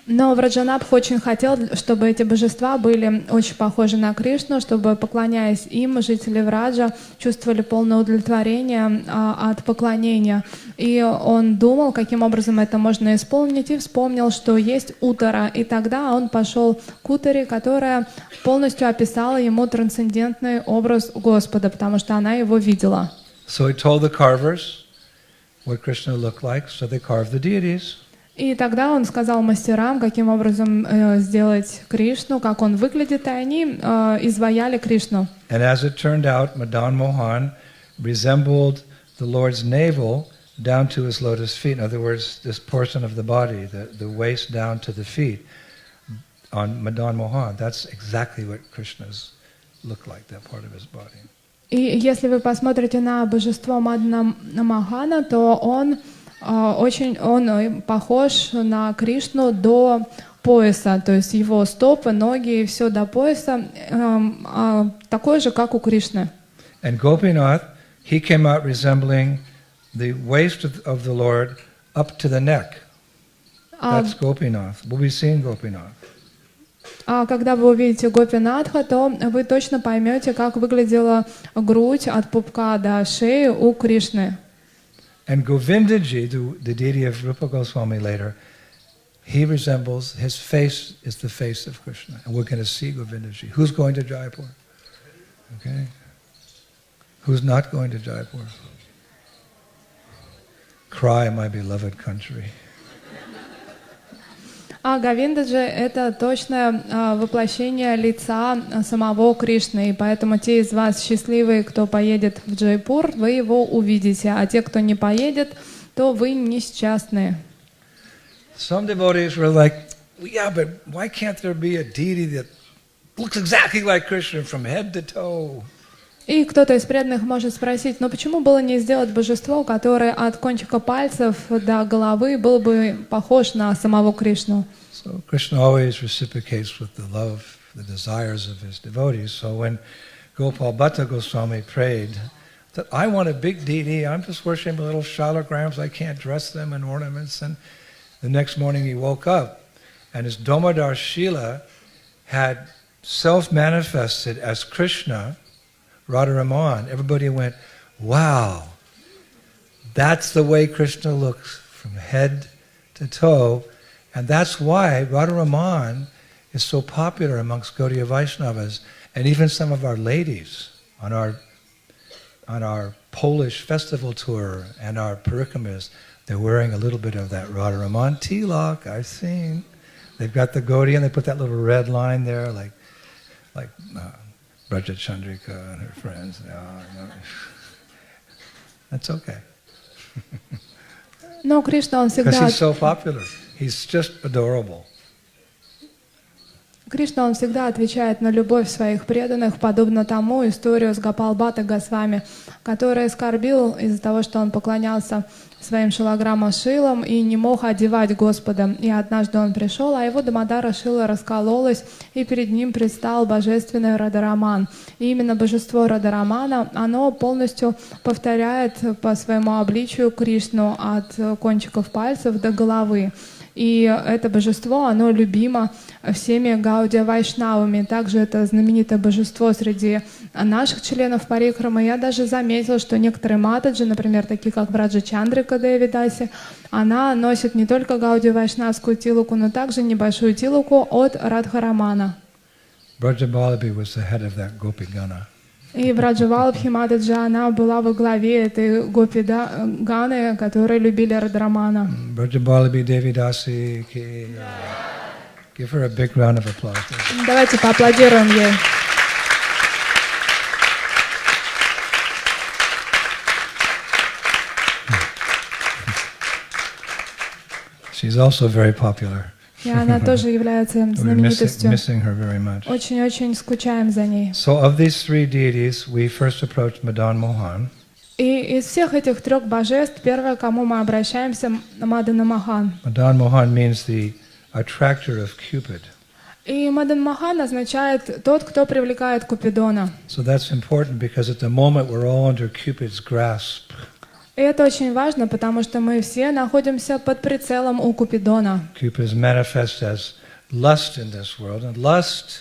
Но Враджанабх очень хотел, чтобы эти божества были очень похожи на Кришну, чтобы, поклоняясь им, жители Враджа чувствовали полное удовлетворение от поклонения. И он думал, каким образом это можно исполнить, и вспомнил, что есть Уттара. И тогда он пошел к Уттаре, которая полностью описала ему трансцендентный образ Господа, потому что она его видела. So he told the carvers what Krishna looked like, so they carved the deities. И тогда он сказал мастерам, каким образом сделать Кришну, как он выглядит, и они изваяли Кришну. And as it turned out, Madan Mohan resembled the Lord's navel down to his lotus feet. In other words, this portion of the body, the waist down to the feet, on Madan Mohan, that's exactly what Krishna's looked like, that part of his body. И если вы посмотрите на божество Мадана Махана, то он похож на Кришну до пояса, то есть его стопы, ноги, все до пояса, такой же, как у Кришны. And Gopinath, he came out resembling the waist of the Lord up to the neck. That's Gopinath. We'll be seeing Gopinath. А когда вы увидите Гопинатха, то вы точно поймете, как выглядела грудь от пупка до шеи у Кришны. And Govindaji, the deity of Rupa Goswami later, he resembles, his face is the face of Krishna. And we're going to see Govindaji. Who's going to Jaipur? Okay. Who's not going to Jaipur? Cry, my beloved country. А Говиндаджи — это точное воплощение лица самого Кришны, и поэтому те из вас счастливые, кто поедет в Джайпур, вы его увидите, а те, кто не поедет, то вы несчастные. Some devotees were like, yeah, but why can't there be a deity that looks exactly like Krishna from head to toe? И кто-то из преданных может спросить, но почему было не сделать божество, которое от кончика пальцев до головы было бы похож на самого Кришну? So Krishna always reciprocates with the love, the desires of his devotees. So when Gopal Bhatta Goswami prayed that I want a big deity, I'm just worshiping little shalograms, I can't dress them in ornaments. And the next morning he woke up and his Damodar Shila had self-manifested as Krishna, Radharaman. Everybody went, wow, that's the way Krishna looks from head to toe. And that's why Radharaman is so popular amongst Gaudiya Vaishnavas, and even some of our ladies on our Polish festival tour and our parikramas, they're wearing a little bit of that Radharaman tilak, I've seen. They've got the Gaudiya and they put that little red line there, like Braja Chandrika and her friends. No. That's okay. Но Кришна, он Because всегда... he's so popular. He's just adorable. Кришна, он всегда отвечает на любовь своих преданных, подобно тому историю с Гопал-бхаттой Госвами, который скорбил из-за того, что он поклонялся своим шилаграма-шилам и не мог одевать Господа. И однажды он пришел, а его Дамодара шила раскололась, и перед ним предстал божественный Радhaраman. И именно божество Радhaрамана, оно полностью повторяет по своему обличию Кришну от кончиков пальцев до головы. И это божество, оно любимо всеми Гаудия Вайшнавами. Также это знаменитое божество среди наших членов парикрамы. Я даже заметила, что некоторые матаджи, например, такие как Браджа Чандрика Девидаси, она носит не только Гаудия Вайшнавскую тилуку, но также небольшую тилуку от Радхарамана. Braja Vallabhi was the head of that Gopi Gana. И Браджа Валабхи Матаджа, она была во главе этой гопи ганы, которые любили Радхарамана. Braja Vallabhi Devidasi ki. Give her a big round of applause. Давайте поаплодируем ей. She's also very popular. И она тоже является We're знаменитостью. missing her very much. Очень-очень скучаем за ней. So of these three deities, we first approached Madan Mohan. И из всех этих трех божеств, первое, к кому мы обращаемся, Мадана Махан. Madan Mohan means the attractor of Cupid. И Мадан Махан означает тот, кто привлекает Купидона. So that's important because at the moment we're all under Cupid's grasp. И это очень важно, потому что мы все находимся под прицелом у Купидона. Cupid is manifest as lust in this world, and lust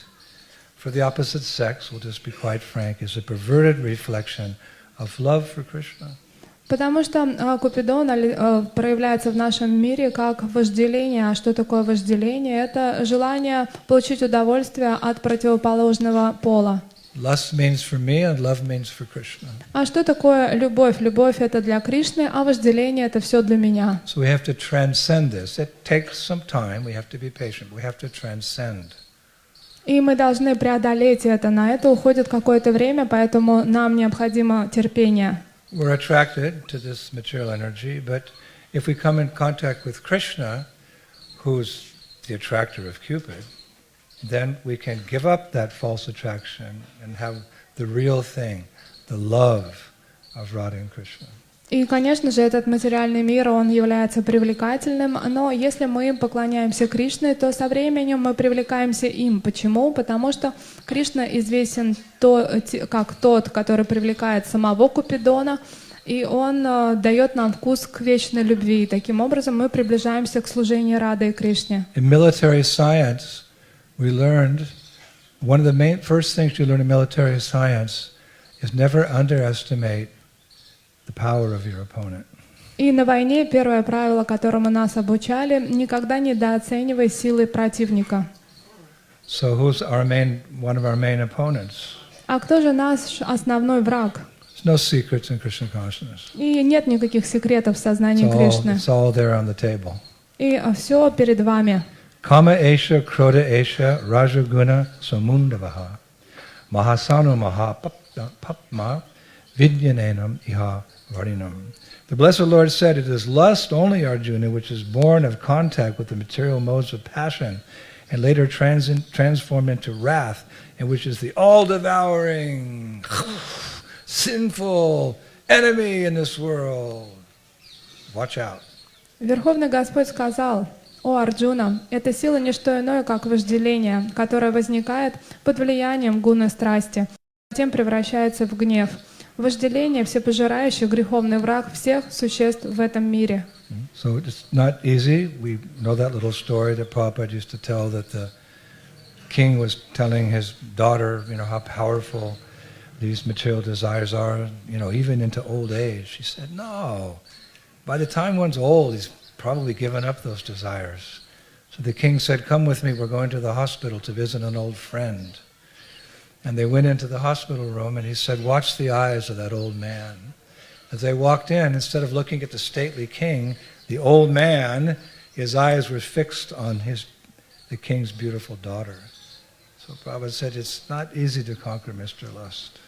for the opposite sex, we'll just be quite frank, is a perverted reflection of love for Krishna. Потому что Купидон проявляется в нашем мире как вожделение. А что такое вожделение? Это желание получить удовольствие от противоположного пола. Lust means for me and love means for Krishna. А что такое любовь? Любовь — это для Кришны, а вожделение — это все для меня. So we have to transcend this. It takes some time. We have to be patient. We have to transcend. И мы должны преодолеть это. На это уходит какое-то время, поэтому нам необходимо терпение. We're attracted to this material energy, but if we come in contact with Krishna, who's the attractor of Cupid, then we can give up that false attraction and have the real thing, the love of Radha and Krishna. И, конечно же, этот материальный мир, он является привлекательным, но если мы поклоняемся Кришне, то со временем мы привлекаемся им. Почему? Потому что Кришна известен как тот, который привлекает самого Купидона, и он дает нам вкус к вечной любви. И таким образом мы приближаемся к служению Рады и Кришне. In military science, we learned, one of the first things you learn in military science is never underestimate the power of your opponent. И на войне первое правило, которому нас обучали, никогда не недооценивай силы противника. So who's one of our main opponents? А кто же наш основной враг? There's no secrets in Krishna consciousness. И нет никаких секретов в сознании Кришны. It's all there on the table. И все перед вами. Kama esha, kroda esha, rajaguna, samundavaha, mahasanu maha papma, vidyanenam iha varinam. The Blessed Lord said, it is lust only, Arjuna, which is born of contact with the material modes of passion, and later transformed into wrath, and which is the all-devouring, sinful enemy in this world. Watch out. Верховный Господь сказал: «О Арджуна, эта сила не что иное, как вожделение, которое возникает под влиянием гуны страсти, затем превращается в гнев. Вожделение — всепожирающий греховный враг всех существ в этом мире». So it's not easy. We know that little story that Prabhupada used to tell, that the king was telling his daughter, how powerful these material desires are, even into old age. She said, no, by the time one's old, he's probably given up those desires. So the king said, "Come with me, we're going to the hospital to visit an old friend." And they went into the hospital room, and he said, "Watch the eyes of that old man." As they walked in, instead of looking at the stately king, the old man, his eyes were fixed on the king's beautiful daughter. So Prabhupada said, it's not easy to conquer Mr. Lust.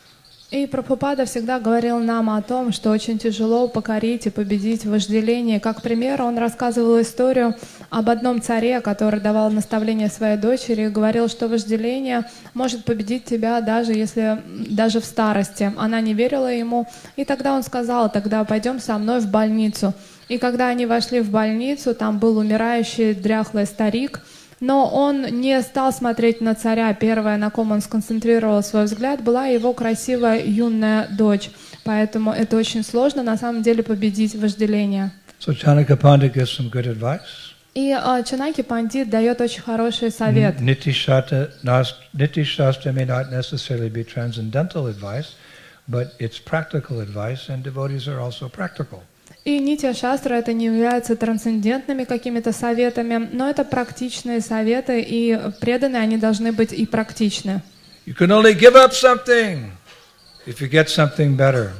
И Прабхупада всегда говорил нам о том, что очень тяжело покорить и победить вожделение. Как пример, он рассказывал историю об одном царе, который давал наставление своей дочери и говорил, что вожделение может победить тебя даже в старости. Она не верила ему, и тогда он сказал: тогда пойдем со мной в больницу. И когда они вошли в больницу, там был умирающий дряхлый старик, но он не стал смотреть на царя. Первое, на ком он сконцентрировал свой взгляд, была его красивая юная дочь. Поэтому это очень сложно на самом деле победить вожделение. So Chanaka Pandit gives some good advice. И Чанаки Пандит дает очень хороший совет. Niti Shastra may not necessarily be transcendental advice, but it's practical advice, and devotees are also practical. И Нитья Шастра это не являются трансцендентными какими-то советами, но это практичные советы, и преданные они должны быть и практичны. You can only give up something if you get something better.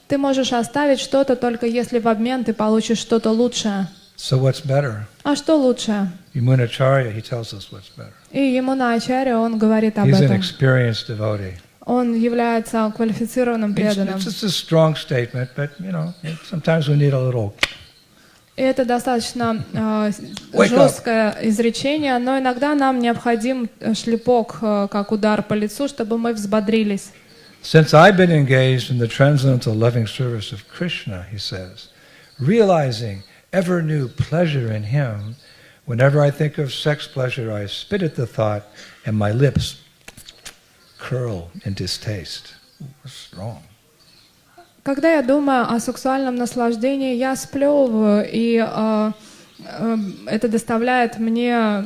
Ты можешь оставить что-то только если в обмен ты получишь что-то лучшее. So what's better? А что лучшее? Yamunacharya, he tells us what's better. И Ямуна Ачарья, он говорит об He's an этом. experienced devotee. Он является квалифицированным преданным. It's just a strong statement, but sometimes we need a little. И это достаточно жесткое изречение, но иногда нам необходим шлепок, как удар по лицу, чтобы мы взбодрились. Since I've been engaged in the transcendental loving service of Krishna, he says, realizing ever new pleasure in him, whenever I think of sex pleasure, I spit at the thought, and my lips curl in distaste. Strong. Когда я думаю о сексуальном наслаждении, я сплевываю, и это доставляет мне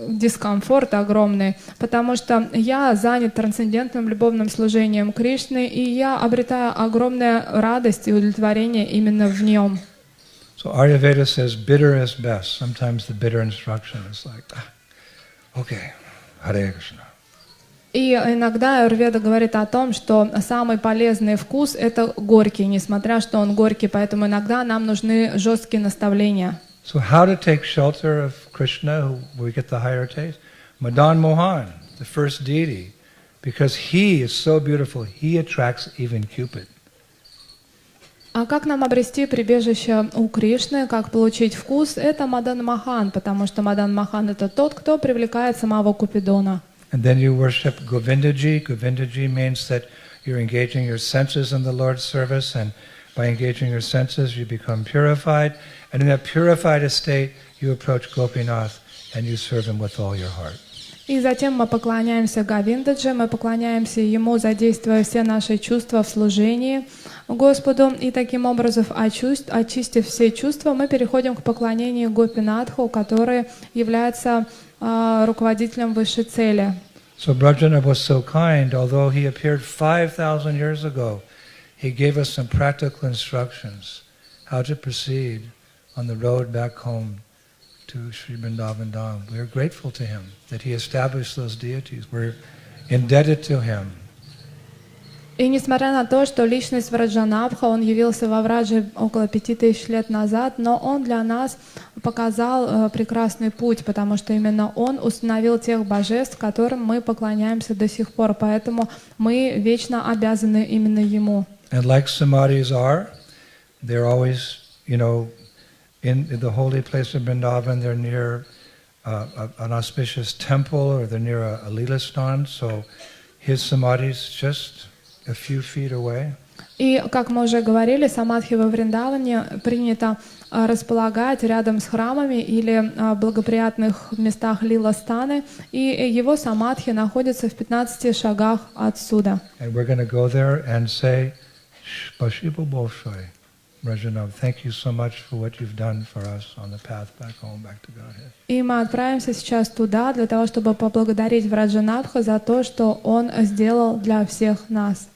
дискомфорт огромный, потому что я занят трансцендентным любовным служением Кришны, и я обретаю огромную радость и удовлетворение именно в нем. So Ayurveda says bitter is best. Sometimes the bitter instruction is like, okay, Hare Krishna. И иногда Аюрведа говорит о том, что самый полезный вкус — это горький, несмотря что он горький, поэтому иногда нам нужны жесткие наставления. So how to take shelter of Krishna, where we get the higher taste? Madan Mohan, the first deity, because he is so beautiful, he attracts even Cupid. А как нам обрести прибежище у Кришны, как получить вкус? Это Мадан Махан, потому что Мадан Махан — это тот, кто привлекает самого Купидона. And then you worship Govindaji. Govindaji means that you're engaging your senses in the Lord's service, and by engaging your senses, you become purified. And in that purified estate, you approach Gopinath, and you serve him with all your heart. И затем мы поклоняемся Говиндаджи, мы поклоняемся Ему, задействуя все наши чувства в служении Господу, и таким образом, очистив все чувства, мы переходим к поклонению Гопинатху, который является руководителем высшей цели. So Brajana was so kind, although he appeared 5,000 years ago, he gave us some practical instructions how to proceed on the road back home to Sri Vrindavan Dham. We are grateful to him that he established those deities. We're indebted to him. И несмотря на то, что личность Враджанабха, он явился во Врадже около 5000 лет назад, но он для нас показал прекрасный путь, потому что именно он установил тех божеств, которым мы поклоняемся до сих пор, поэтому мы вечно обязаны именно ему. And like samadhis are, they're always, in the holy place of Vrindavan, they're near an auspicious temple, or they're near a lila stand, so his samadhis just a few feet away. И, как мы уже говорили, самадхи во Вриндаване принято располагать рядом с храмами или благоприятных местах лила-станы, и его самадхи находятся в 15 шагах отсюда. And we're going to go there and say, Spasibo Bolshoi, Rajanav, thank you so much for what you've done for us on the path back home, back to Godhead. И мы отправимся сейчас туда для того, чтобы поблагодарить Враджанабха за то, что он сделал для всех нас.